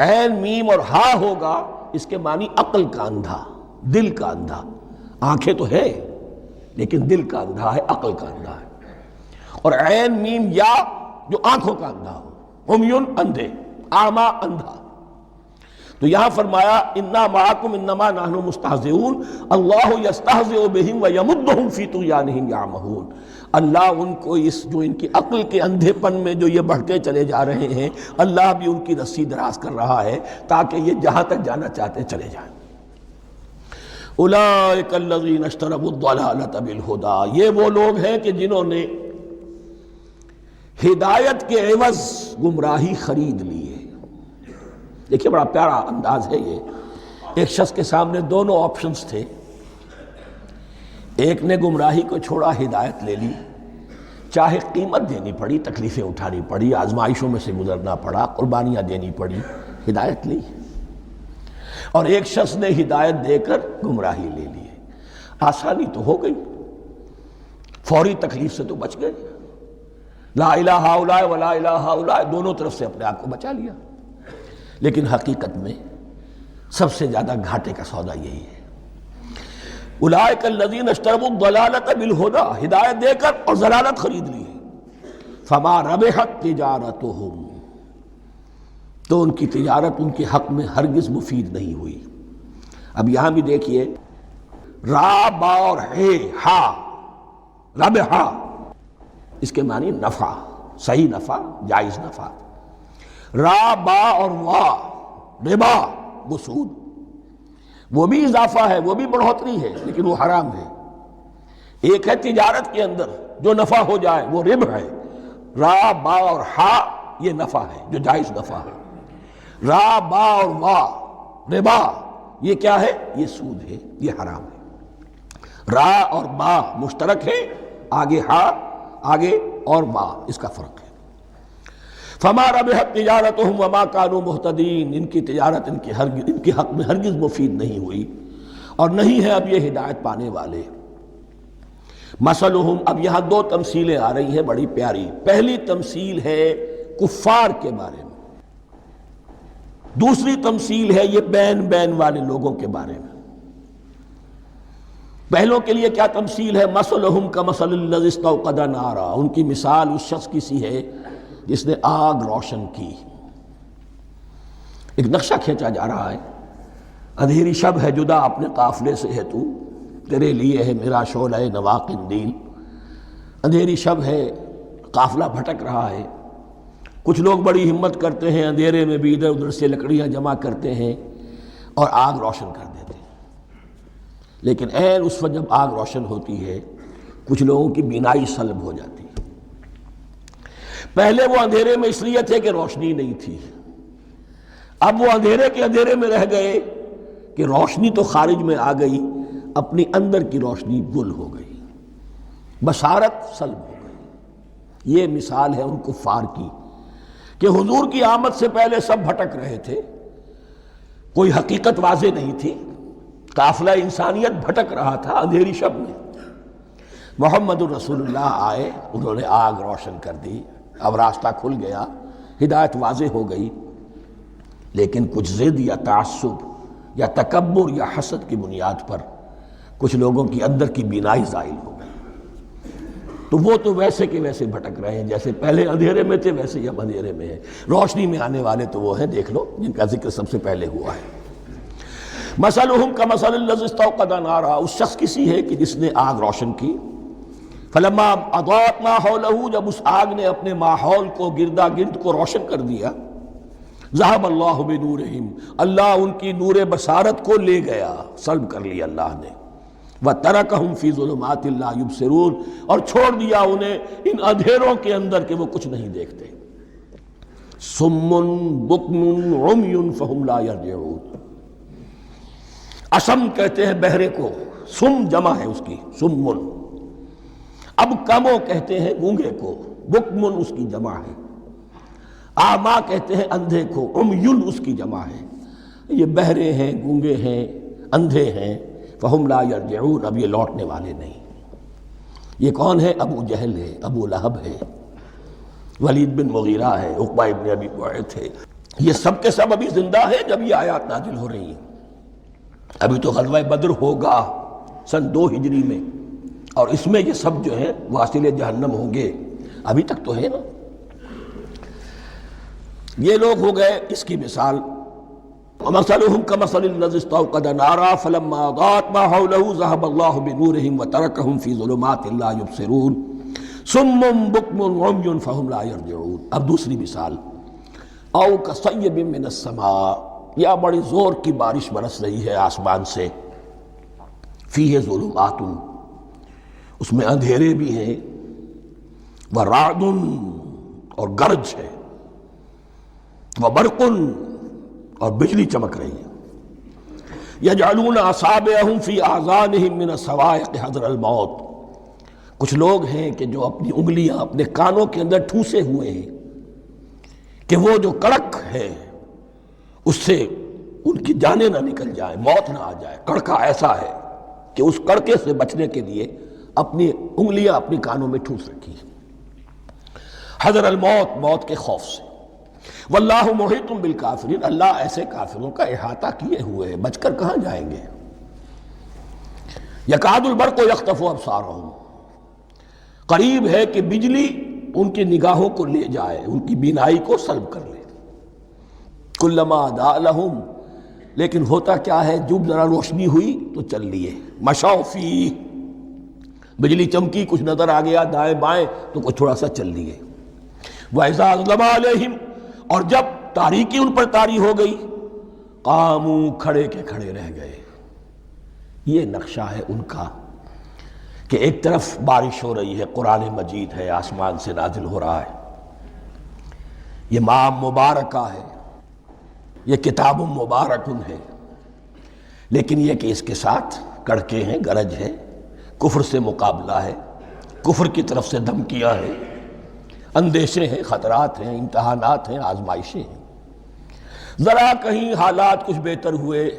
عین میم اور ہا ہوگا، اس کے معنی عقل کا اندھا، دل کا اندھا، آنکھیں تو ہے لیکن دل کا اندھا ہے، عقل کا اندھا ہے۔ اور عین میم یا جو آنکھوں کا اندھا ہو، عمیٌ اندھے، اعمیٰ اندھا۔ تو یہاں فرمایا انا معکم انما نحن مستہزئون، اللہ یستہزئ بہم ویمدہم فی طغیانہم یعمہون، اللہ ان کو اس جو ان کی عقل کے اندھے پن میں جو یہ بڑھتے چلے جا رہے ہیں، اللہ بھی ان کی رسی دراز کر رہا ہے تاکہ یہ جہاں تک جانا چاہتے چلے جائیں۔ اولئک الذین اشتروا الضلالۃ بالہدی، یہ وہ لوگ ہیں کہ جنہوں نے ہدایت کے عوض گمراہی خرید لی ہے۔ دیکھیے بڑا پیارا انداز ہے یہ، ایک شخص کے سامنے دونوں آپشنز تھے، ایک نے گمراہی کو چھوڑا، ہدایت لے لی، چاہے قیمت دینی پڑی، تکلیفیں اٹھانی پڑی، آزمائشوں میں سے گزرنا پڑا، قربانیاں دینی پڑی، ہدایت لی۔ اور ایک شخص نے ہدایت دے کر گمراہی لے لی ہے، آسانی تو ہو گئی، فوری تکلیف سے تو بچ گئے، لا الہ الا ولا الہ الا، دونوں طرف سے اپنے آپ کو بچا لیا۔ لیکن حقیقت میں سب سے زیادہ گھاٹے کا سودا یہی ہے، اولئک الذین اشتروا الضلالۃ بالہدی، ہدایت دے کر اور ضلالت خرید لی ہے، فما ربحت تجارتہم، تو ان کی تجارت ان کے حق میں ہرگز مفید نہیں ہوئی۔ اب یہاں بھی دیکھیے، را با اور ہے ہا، ربحا، اس کے معنی نفع، صحیح نفع، جائز نفع۔ را با اور وا، ربا وہ سود، وہ بھی اضافہ ہے، وہ بھی بڑھوتری ہے، لیکن وہ حرام ہے۔ ایک ہے تجارت کے اندر جو نفع ہو جائے وہ ربح ہے، را با اور ہا یہ نفع ہے جو جائز نفع ہے، را با اور وا ربا یہ کیا ہے؟ یہ سود ہے، یہ حرام ہے۔ را اور با مشترک ہے، آگے ہا آگے اور با اس کا فرق ہے۔ فما ربحت تجارتهم وما كانوا مهتدين، ان کی تجارت ان کے حق میں ہرگز مفید نہیں ہوئی اور نہیں ہے اب یہ ہدایت پانے والے۔ مثلہم، اب یہاں دو تمثیلیں آ رہی ہیں بڑی پیاری۔ پہلی تمثیل ہے کفار کے بارے میں، دوسری تمثیل ہے یہ بین والے لوگوں کے بارے میں۔ پہلوں کے لیے کیا تمثیل ہے؟ مثلہم کمثل الذی استوقد نارا، ان کی مثال اس شخص کی سی ہے جس نے آگ روشن کی۔ ایک نقشہ کھینچا جا رہا ہے، اندھیری شب ہے جدا اپنے قافلے سے ہے تو، تیرے لیے ہے میرا شعلہ نوا قندیل۔ اندھیری شب ہے، قافلہ بھٹک رہا ہے، کچھ لوگ بڑی ہمت کرتے ہیں، اندھیرے میں بھی ادھر ادھر سے لکڑیاں جمع کرتے ہیں اور آگ روشن کر دیتے ہیں، لیکن عین اس وقت جب آگ روشن ہوتی ہے کچھ لوگوں کی بینائی سلب ہو جاتی ہے۔ پہلے وہ اندھیرے میں اس لیے تھے کہ روشنی نہیں تھی، اب وہ اندھیرے کے اندھیرے میں رہ گئے کہ روشنی تو خارج میں آ گئی، اپنی اندر کی روشنی گل ہو گئی، بصارت سلب ہو گئی۔ یہ مثال ہے ان کفار کی کہ حضور کی آمد سے پہلے سب بھٹک رہے تھے، کوئی حقیقت واضح نہیں تھی، قافلہ انسانیت بھٹک رہا تھا اندھیری شب میں۔ محمد الرسول اللہ آئے، انہوں نے آگ روشن کر دی، اب راستہ کھل گیا، ہدایت واضح ہو گئی، لیکن کچھ ضد یا تعصب یا تکبر یا حسد کی بنیاد پر کچھ لوگوں کی اندر کی بینائی زائل ہو گئی، تو وہ تو ویسے کے ویسے بھٹک رہے ہیں، جیسے پہلے اندھیرے میں تھے ویسے ہی اب اندھیرے میں ہیں۔ روشنی میں آنے والے تو وہ ہیں، دیکھ لو جن کا ذکر سب سے پہلے ہوا ہے۔ مثلہم کمثل الذی استوقد نارا، اس شخص کی سی ہے کہ جس نے آگ روشن کی۔ فلما اضاءت ما حولہ، جب اس آگ نے اپنے ماحول کو گردا گرد کو روشن کر دیا، ذہب اللہ بنورہم، اللہ ان کی نور بصارت کو لے گیا، سلب کر لیا اللہ نے۔ وترکہم فی ظلمات لا یبصرون، اور چھوڑ دیا انہیں ان اندھیروں کے اندر کہ وہ کچھ نہیں دیکھتے۔ صم بکم عمی فہم لا یرجعون، اسم کہتے ہیں بہرے کو، سم جمع ہے اس کی، سمن۔ اب کمو کہتے ہیں گونگے کو، بکمن اس کی جمع ہے۔ آما کہتے ہیں اندھے کو، عمیٌ اس کی جمع ہے۔ یہ بہرے ہیں، گونگے ہیں، اندھے ہیں، فہم لا یرجعون، اب یہ لوٹنے والے نہیں۔ یہ کون ہے؟ ابو جہل ہے، ابو لہب ہے، ولید بن مغیرہ ہے، عقبہ ابن ابی معیط ہے، یہ سب کے سب ابھی زندہ ہے جب یہ آیات نازل ہو رہی ہیں۔ ابھی تو غزوہ بدر ہوگا سن 2 ہجری میں، اور اس میں یہ سب جو ہیں واصل جہنم ہوں گے، ابھی تک تو ہے نا۔ یہ لوگ ہو گئے اس کی مثال۔ وَمَثَلُهُمْ كَمَثَلِ الَّذِي اسْتَوْقَدَ نَارًا فَلَمَّا أَضَاءَتْ مَا حَوْلَهُ ذَهَبَ اللَّهُ بِنُورِهِمْ وَتَرَكَهُمْ فِي ظُلُمَاتٍ لَا يُبْصِرُونَ صُمٌّ بُكْمٌ عُمْيٌ فَهُمْ لَا يَرْجِعُونَ۔ اب دوسری مثال، أَوْ كَصَيِّبٍ مِّنَ السَّمَاءِ، یا بڑی زور کی بارش برس رہی ہے آسمان سے، فِيهِ ظُلُمَاتٌ، اس میں اندھیرے بھی ہیں، وَرَعْدٌ اور گرج ہے، وَبَرْقٌ اور بجلی چمک رہی ہے، یجعلون اصابعہم فی اذانہم من الصواعق حذر الموت، کچھ لوگ ہیں کہ جو اپنی انگلیاں اپنے کانوں کے اندر ٹھوسے ہوئے ہیں کہ وہ جو کڑک ہے اس سے ان کی جانیں نہ نکل جائیں، موت نہ آ جائے۔ کڑکا ایسا ہے کہ اس کڑکے سے بچنے کے لیے اپنی انگلیاں اپنی کانوں میں ٹھوس رکھی ہیں، حذر الموت، موت کے خوف سے۔ واللہ محیط بالکافرین، اللہ ایسے کافروں کا احاطہ کیے ہوئے ہے، بچ کر کہاں جائیں گے۔ یکاد البرق یخطف ابصارہم، قریب ہے کہ بجلی ان کی نگاہوں کو لے جائے، ان کی بینائی کو سلب کر لے۔ کلما اضاء لہم، لیکن ہوتا کیا ہے، جب ذرا روشنی ہوئی تو چل لیے، مشوا فیہ، بجلی چمکی کچھ نظر آ گیا دائیں بائیں تو کچھ تھوڑا سا چل لیے۔ وَإِذَا أَظْلَمَ عَلَيْهِمْ، اور جب تاریکی ان پر طاری ہو گئی، قاموا کھڑے کے کھڑے رہ گئے۔ یہ نقشہ ہے ان کا کہ ایک طرف بارش ہو رہی ہے، قرآن مجید ہے، آسمان سے نازل ہو رہا ہے، یہ ماہ مبارکہ ہے، یہ کتاب مبارکن ہے، لیکن یہ کہ اس کے ساتھ کڑکے ہیں، گرج ہے، کفر سے مقابلہ ہے، کفر کی طرف سے دھمکیاں ہیں، اندیشے ہیں، خطرات ہیں، امتحانات ہیں، آزمائشیں ہیں۔ ذرا کہیں حالات کچھ بہتر ہوئے،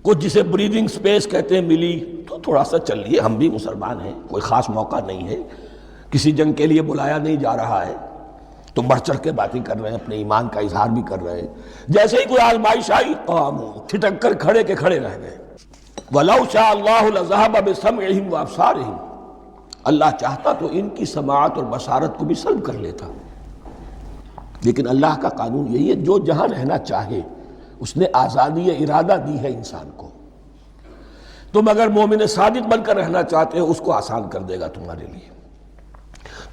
کچھ جسے بریدنگ سپیس کہتے ہیں ملی، تو تھوڑا سا چل لیے، ہم بھی مسلمان ہیں، کوئی خاص موقع نہیں ہے، کسی جنگ کے لیے بلایا نہیں جا رہا ہے، تو بڑھ چڑھ کے باتیں کر رہے ہیں، اپنے ایمان کا اظہار بھی کر رہے ہیں۔ جیسے ہی کوئی آزمائش آئی، قاموا ٹھٹک کر کھڑے کے کھڑے رہ گئے۔ وَلَوْ شَاءَ اللَّهُ لَذَهَبَ بِسَمْعِهِمْ وَأَبْصَارِهِمْ، اللہ چاہتا تو ان کی سماعت اور بصارت کو بھی سلب کر لیتا، لیکن اللہ کا قانون یہی ہے، جو جہاں رہنا چاہے اس نے آزادی ارادہ دی ہے انسان کو۔ تم اگر مومن صادق بن کر رہنا چاہتے ہو، اس کو آسان کر دے گا تمہارے لیے۔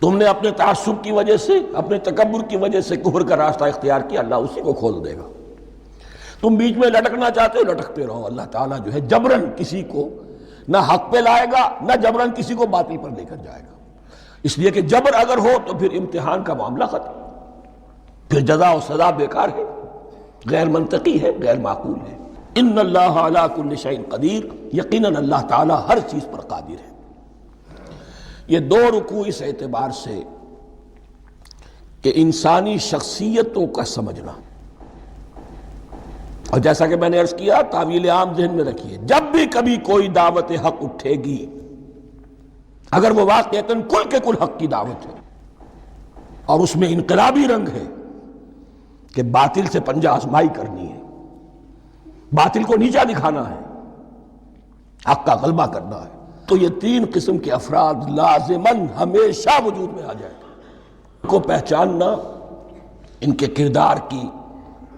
تم نے اپنے تعصب کی وجہ سے، اپنے تکبر کی وجہ سے کفر کا راستہ اختیار کیا، اللہ اسی کو کھول دے گا۔ تم بیچ میں لٹکنا چاہتے ہو، لٹکتے رہو، اللہ تعالیٰ جو ہے جبراً کسی کو نہ حق پہ لائے گا، نہ جبراً کسی کو باطل پر لے کر جائے گا، اس لیے کہ جبر اگر ہو تو پھر امتحان کا معاملہ ختم، پھر جزا و سزا بیکار ہے، غیر منطقی ہے، غیر معقول ہے۔ ان اللہ علی کل شیء قدیر، یقیناً اللہ تعالیٰ ہر چیز پر قادر ہے۔ یہ دو رکوع اس اعتبار سے کہ انسانی شخصیتوں کا سمجھنا، اور جیسا کہ میں نے عرض کیا، تعویل عام ذہن میں رکھیے، جب بھی کبھی کوئی دعوت حق اٹھے گی، اگر وہ واقعتاً کل کے کل حق کی دعوت ہے اور اس میں انقلابی رنگ ہے کہ باطل سے پنجہ آزمائی کرنی ہے، باطل کو نیچا دکھانا ہے، حق کا غلبہ کرنا ہے، تو یہ تین قسم کے افراد لازماً ہمیشہ وجود میں آ جائیں گے۔ ان کو پہچاننا، ان کے کردار کی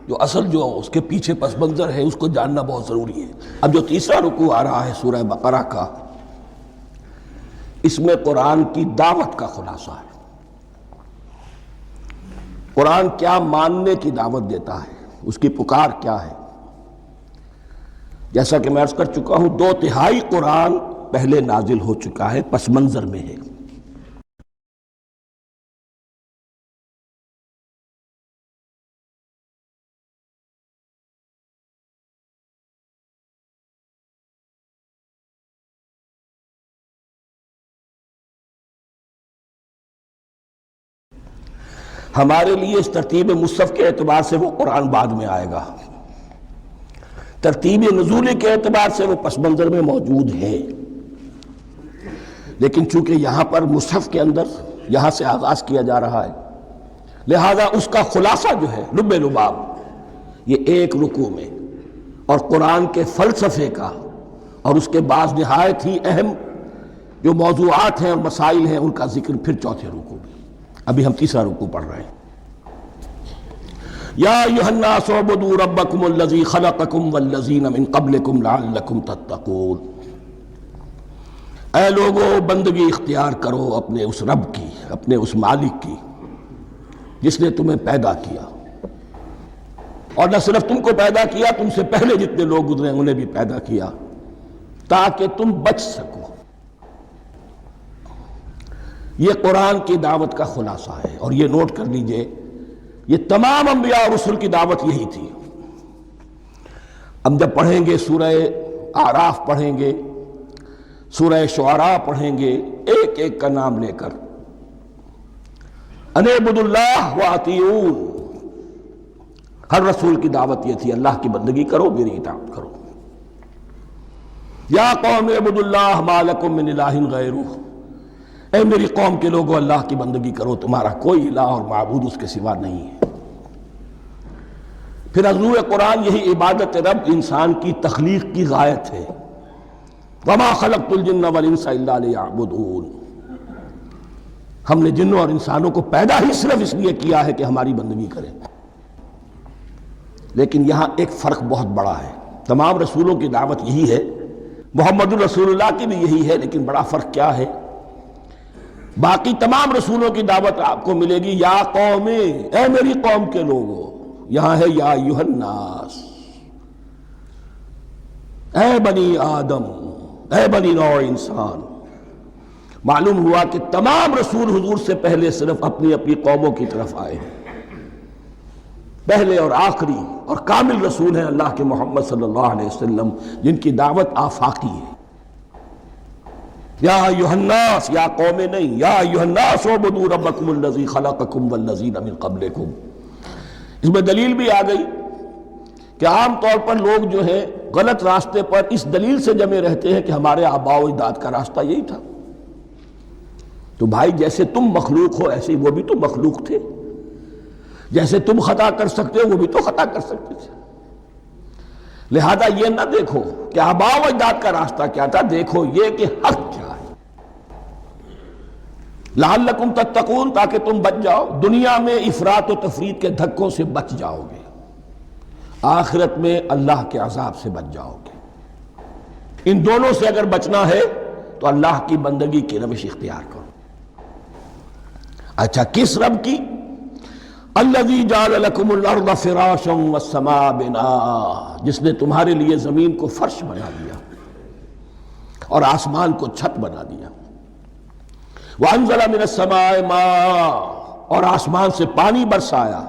جو اصل جو اس کے پیچھے پس منظر ہے، اس کو جاننا بہت ضروری ہے۔ اب جو تیسرا رکوع آ رہا ہے سورہ بقرہ کا، اس میں قرآن کی دعوت کا خلاصہ ہے۔ قرآن کیا ماننے کی دعوت دیتا ہے، اس کی پکار کیا ہے۔ جیسا کہ میں عرض کر چکا ہوں، 2/3 قرآن پہلے نازل ہو چکا ہے، پس منظر میں ہے۔ ہمارے لیے اس ترتیب مصحف کے اعتبار سے وہ قرآن بعد میں آئے گا، ترتیب نزول کے اعتبار سے وہ پس منظر میں موجود ہے، لیکن چونکہ یہاں پر مصحف کے اندر یہاں سے آغاز کیا جا رہا ہے، لہذا اس کا خلاصہ جو ہے لب لباب یہ ایک رکوع میں، اور قرآن کے فلسفے کا اور اس کے بعض نہایت ہی اہم جو موضوعات ہیں اور مسائل ہیں، ان کا ذکر پھر چوتھے رکوع میں۔ ابھی ہم تیسرا رکوع پڑھ رہے ہیں۔ یا ایھا الناس اعبدوا ربکم الذی خلقکم والذین من قبلکم لعلکم تتقون، اے لوگو بندگی اختیار کرو اپنے اس رب کی، اپنے اس مالک کی جس نے تمہیں پیدا کیا، اور نہ صرف تم کو پیدا کیا، تم سے پہلے جتنے لوگ گزرے انہیں بھی پیدا کیا تاکہ تم بچ سکو۔ یہ قرآن کی دعوت کا خلاصہ ہے، اور یہ نوٹ کر لیجئے، یہ تمام انبیاء اور رسل کی دعوت یہی تھی۔ ہم جب پڑھیں گے سورہ اعراف پڑھیں گے، سورہ شعراء پڑھیں گے، ایک ایک کا نام لے کر، ان اعبدوا اللہ واطیعون، ہر رسول کی دعوت یہ تھی، اللہ کی بندگی کرو، میری اطاعت کرو۔ یا قوم اعبدوا اللہ ما لکم من الہ غیرہ، اے میری قوم کے لوگوں اللہ کی بندگی کرو، تمہارا کوئی الہ اور معبود اس کے سوا نہیں ہے۔ پھر عضو قرآن یہی عبادت رب انسان کی تخلیق کی غایت ہے، وما خلقت الجن والانس الا لیعبدون، ہم نے جنوں اور انسانوں کو پیدا ہی صرف اس لیے کیا ہے کہ ہماری بندگی کریں۔ لیکن یہاں ایک فرق بہت بڑا ہے، تمام رسولوں کی دعوت یہی ہے، محمد الرسول اللہ کی بھی یہی ہے، لیکن بڑا فرق کیا ہے باقی تمام رسولوں کی دعوت آپ کو ملے گی یا قوم، اے میری قوم کے لوگوں، یہاں ہے یا ایھا الناس، اے بنی آدم، اے بنی نوع انسان۔ معلوم ہوا کہ تمام رسول حضور سے پہلے صرف اپنی اپنی قوموں کی طرف آئے ہیں۔ پہلے اور آخری اور کامل رسول ہیں اللہ کے محمد صلی اللہ علیہ وسلم، جن کی دعوت آفاقی ہے۔ یا ایھا الناس، یا قوم نہیں، یا ایھا الناس اعبدوا ربکم الذی خلقکم والذین من قبلکم۔ اس میں دلیل بھی آ گئی کہ عام طور پر لوگ جو ہے غلط راستے پر اس دلیل سے جمے رہتے ہیں کہ ہمارے آباء و اجداد کا راستہ یہی تھا۔ تو بھائی جیسے تم مخلوق ہو ایسے وہ بھی تو مخلوق تھے، جیسے تم خطا کر سکتے ہو وہ بھی تو خطا کر سکتے تھے۔ لہذا یہ نہ دیکھو کہ آباء و اجداد کا راستہ کیا تھا، دیکھو یہ کہ حق کیا ہے۔ لعلکم تتقون، تاکہ تم بچ جاؤ، دنیا میں افراط و تفریط کے دھکوں سے بچ جاؤ گے، آخرت میں اللہ کے عذاب سے بچ جاؤ گے۔ ان دونوں سے اگر بچنا ہے تو اللہ کی بندگی کی روش اختیار کرو۔ اچھا کس رب کی؟ الذی جعل لکم الارض فراشا والسماء بناء، جس نے تمہارے لیے زمین کو فرش بنا دیا اور آسمان کو چھت بنا دیا۔ وانزل من السماء ماء، اور آسمان سے پانی برسایا۔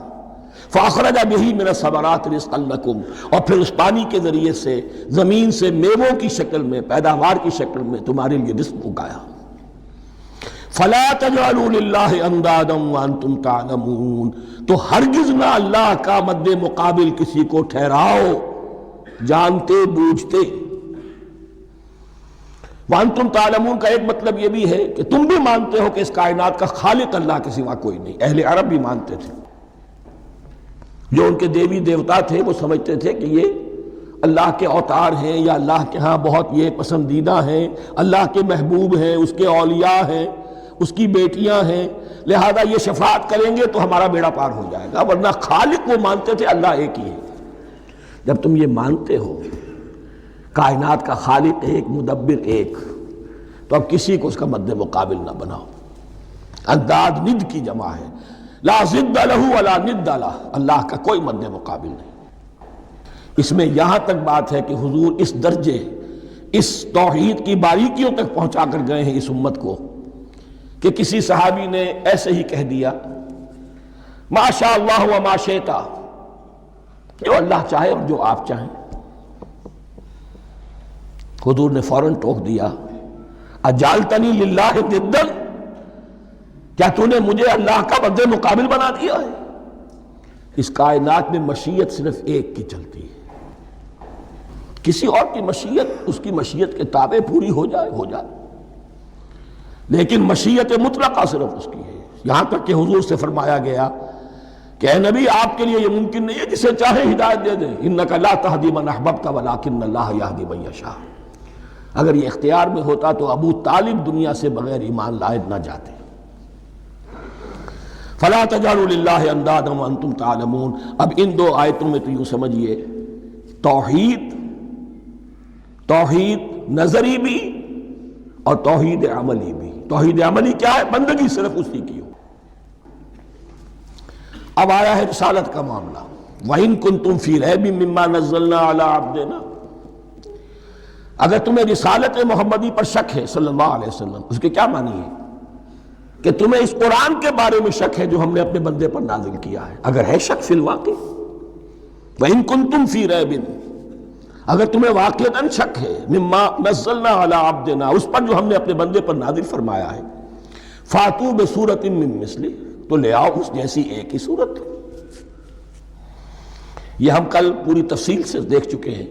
فاخرج بہ من الثمرات رزقا لکم، اور پھر اس پانی کے ذریعے سے زمین سے میووں کی شکل میں، پیداوار کی شکل میں تمہارے لیے رزق اگایا۔ فلا تجعلوا للہ اندادا وانتم تعلمون، تو ہرگز نہ اللہ کا مد مقابل کسی کو ٹھہراؤ جانتے بوجھتے۔ وانتم تعلمون کا ایک مطلب یہ بھی ہے کہ تم بھی مانتے ہو کہ اس کائنات کا خالق اللہ کے سوا کوئی نہیں۔ اہل عرب بھی مانتے تھے، جو ان کے دیوی دیوتا تھے وہ سمجھتے تھے کہ یہ اللہ کے اوتار ہیں یا اللہ کے ہاں بہت یہ پسندیدہ ہیں، اللہ کے محبوب ہیں، اس کے اولیاء ہیں، اس کی بیٹیاں ہیں، لہذا یہ شفاعت کریں گے تو ہمارا بیڑا پار ہو جائے گا۔ ورنہ خالق وہ مانتے تھے اللہ ایک ہی ہے۔ جب تم یہ مانتے ہو کائنات کا خالق ایک، مدبر ایک، تو اب کسی کو اس کا مد مقابل نہ بناؤ۔ انداد ند کی جمع ہے، لا ضد لہ ولا ند لہ، اللہ کا کوئی مد مقابل نہیں۔ اس میں یہاں تک بات ہے کہ حضور اس درجے، اس توحید کی باریکیوں تک پہنچا کر گئے ہیں اس امت کو کہ کسی صحابی نے ایسے ہی کہہ دیا ما شاء اللہ و ما شئت، جو اللہ چاہے اور جو آپ چاہیں۔ حضور نے فوراً ٹوک دیا اجعلتنی للہ ندا، کیا تو نے مجھے اللہ کا مد مقابل بنا دیا ہے؟ اس کائنات میں مشیت صرف ایک کی چلتی ہے، کسی اور کی مشیت اس کی مشیت کے تابع پوری ہو جائے ہو جائے، لیکن مشیت مطلقہ صرف اس کی ہے۔ یہاں تک کہ حضور سے فرمایا گیا کہ اے نبی آپ کے لیے یہ ممکن نہیں ہے جسے چاہے ہدایت دے دیں، انک لا تہدی من احببت ولکن اللہ یہدی من یشاء۔ اگر یہ اختیار میں ہوتا تو ابو طالب دنیا سے بغیر ایمان لائے نہ جاتے۔ فلا تجعلوا للہ اندادا وانتم تعلمون۔ اب ان دو آیتوں میں تو یوں سمجھیے توحید نظری بھی اور توحید عملی بھی۔ توحید عملی کیا ہے؟ بندگی صرف اسی کی ہو۔ اب آیا ہے رسالت کا معاملہ، وَإِن كُنتُمْ فِي رَيْبٍ مِّمَّا نَزَّلْنَا عَلَىٰ عَبْدِنَا، اگر تمہیں رسالت محمدی پر شک ہے صلی اللہ علیہ وسلم، اس کے کیا معنی ہے؟ کہ تمہیں اس قرآن کے بارے میں شک ہے جو ہم نے اپنے بندے پر نازل کیا ہے۔ اگر ہے شک فی الواقع، وَإِن كُنتُمْ فِي رَيْبٍ، اگر تمہیں واقعتاً شک ہے مما نزلنا علی عبدنا، اس پر جو ہم نے اپنے بندے پر نازل فرمایا ہے، فاتوا بسورۃ من مثلہ، تو لے آؤ اس جیسی ایک ہی صورت۔ یہ ہم کل پوری تفصیل سے دیکھ چکے ہیں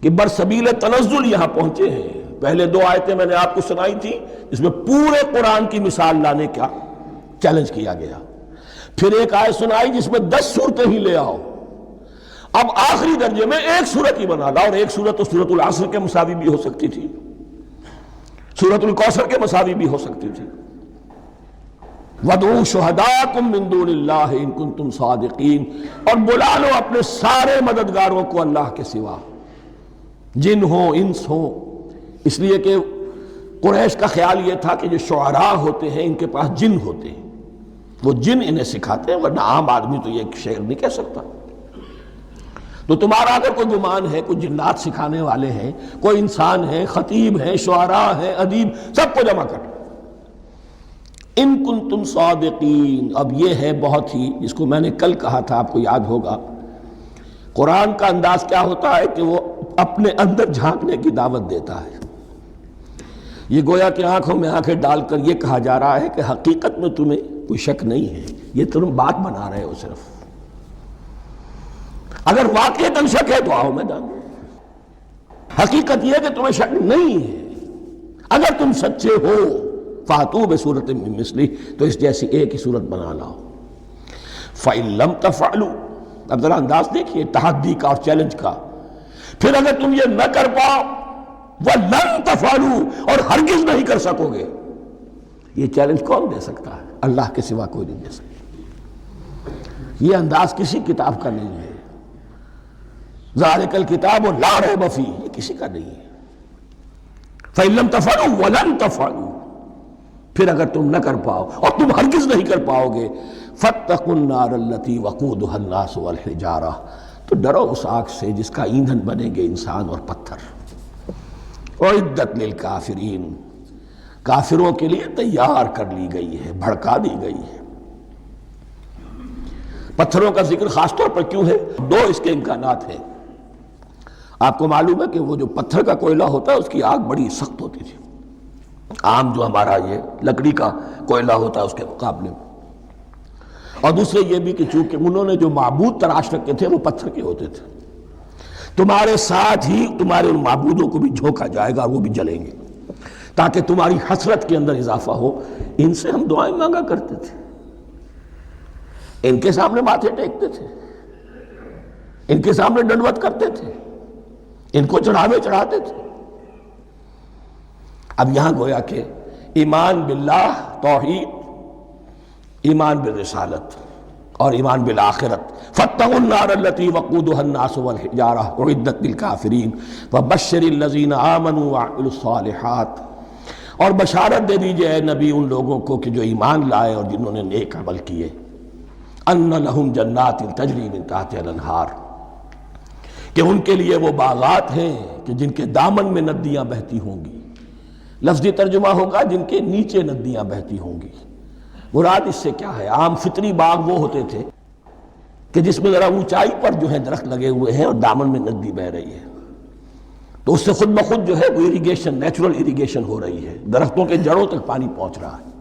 کہ برسبیل تنزل یہاں پہنچے ہیں۔ پہلے دو آیتیں میں نے آپ کو سنائی تھی جس میں پورے قرآن کی مثال لانے کا چیلنج کیا گیا، پھر ایک آیت سنائی جس میں 10 صورتیں ہی لے آؤ، اب آخری درجے میں ایک صورت ہی بنا لا، اور ایک صورت تو سورۃ العصر کے مساوی بھی ہو سکتی تھی، سورۃ الکوثر کے مساوی بھی ہو سکتی تھی۔ وَادْعُوا شُهَدَاءَكُم مِّن دُونِ اللَّهِ إِن كُنتُمْ صَادِقِينَ، اور بلا لو اپنے سارے مددگاروں کو اللہ کے سوا، جن ہوں انس ہوں، اس لیے کہ قریش کا خیال یہ تھا کہ جو شعراء ہوتے ہیں ان کے پاس جن ہوتے ہیں، وہ جن انہیں سکھاتے ہیں، ورنہ عام آدمی تو یہ شعر نہیں کہہ سکتا۔ تو تمہارا اگر کوئی گمان ہے کوئی جنات سکھانے والے ہیں، کوئی انسان ہے، خطیب ہیں، شعراء ہیں، ادیب، سب کو جمع کر، ان کنتم صادقین۔ اب یہ ہے بہت ہی، جس کو میں نے کل کہا تھا، آپ کو یاد ہوگا، قرآن کا انداز کیا ہوتا ہے کہ وہ اپنے اندر جھانکنے کی دعوت دیتا ہے۔ یہ گویا کہ آنکھوں میں آنکھیں ڈال کر یہ کہا جا رہا ہے کہ حقیقت میں تمہیں کوئی شک نہیں ہے، یہ تم بات بنا رہے ہو صرف، اگر واقعتاً شک ہے تو آؤ میدان۔ حقیقت یہ ہے کہ تمہیں شک نہیں ہے، اگر تم سچے ہو فاتوا بسورۃ من مثلہ، تو اس جیسی ایک ہی صورت بنا لاؤ۔ فإن لم تفعلوا، اب ذرا انداز دیکھیے تحدی کا اور چیلنج کا، پھر اگر تم یہ نہ کر پاؤ، وَلَن تَفْعَلُوا، اور ہرگز نہیں کر سکو گے، یہ چیلنج کون دے سکتا ہے؟ اللہ کے سوا کوئی نہیں دے سکتا۔ یہ انداز کسی کتاب کا نہیں ہے، ذَلِكَ الْكِتَابُ لَا رَيْبَ فِيهِ، یہ کسی کا نہیں ہے۔ فَإِن لَمْ تَفْعَلُوا وَلَن تَفْعَلُوا، پھر اگر تم نہ کر پاؤ اور تم ہرگز نہیں کر پاؤ گے، فَاتَّقُوا النَّارَ الَّتِي وَقُودُهَا النَّاسُ وَالْحِجَارَةُ، تو ڈرو اس آگ سے جس کا ایندھن بنیں گے انسان اور پتھر۔ اعدت للکافرین، کافروں کے لیے تیار کر لی گئی ہے، بھڑکا دی گئی ہے۔ پتھروں کا ذکر خاص طور پر کیوں ہے؟ دو اس کے امکانات ہیں۔ آپ کو معلوم ہے کہ وہ جو پتھر کا کوئلہ ہوتا ہے اس کی آگ بڑی سخت ہوتی تھی، عام جو ہمارا یہ لکڑی کا کوئلہ ہوتا ہے اس کے مقابلے میں، اور دوسرے یہ بھی کہ چونکہ انہوں نے جو معبود تراش رکھے تھے وہ پتھر کے ہوتے تھے، تمہارے ساتھ ہی تمہارے ان معبودوں کو بھی جھونکا جائے گا اور وہ بھی جلیں گے، تاکہ تمہاری حسرت کے اندر اضافہ ہو۔ ان سے ہم دعائیں مانگا کرتے تھے، ان کے سامنے ماتھے ٹیکتے تھے، ان کے سامنے ڈنڈوت کرتے تھے، ان کو چڑھاوے چڑھاتے تھے۔ اب یہاں گویا کہ ایمان باللہ، توحید، ایمان بالرسالت اور ایمان بالآخرت، فاتقوا النار التي وقودها الناس والحجارة اعدت للكافرین وبشر الذین آمنوا وعملوا الصالحات، اور بشارت دے دیجئے اے نبی ان لوگوں کو کہ جو ایمان لائے اور جنہوں نے نیک عمل کیے، ان لہم جنات تجری من تحتها الانہار، کہ ان کے لیے وہ باغات ہیں کہ جن کے دامن میں ندیاں بہتی ہوں گی۔ لفظی ترجمہ ہوگا جن کے نیچے ندیاں بہتی ہوں گی۔ مراد اس سے کیا ہے؟ عام فطری باغ وہ ہوتے تھے کہ جس میں ذرا اونچائی پر جو ہے درخت لگے ہوئے ہیں اور دامن میں ندی بہہ رہی ہے، تو اس سے خود بخود جو ہے وہ اریگیشن، نیچرل اریگیشن ہو رہی ہے، درختوں کے جڑوں تک پانی پہنچ رہا ہے۔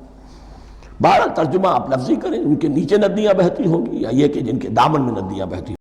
بہرحال ترجمہ آپ لفظی کریں، ان کے نیچے ندیاں بہتی ہوں گی، یا یہ کہ جن کے دامن میں ندیاں بہتی ہوں گی۔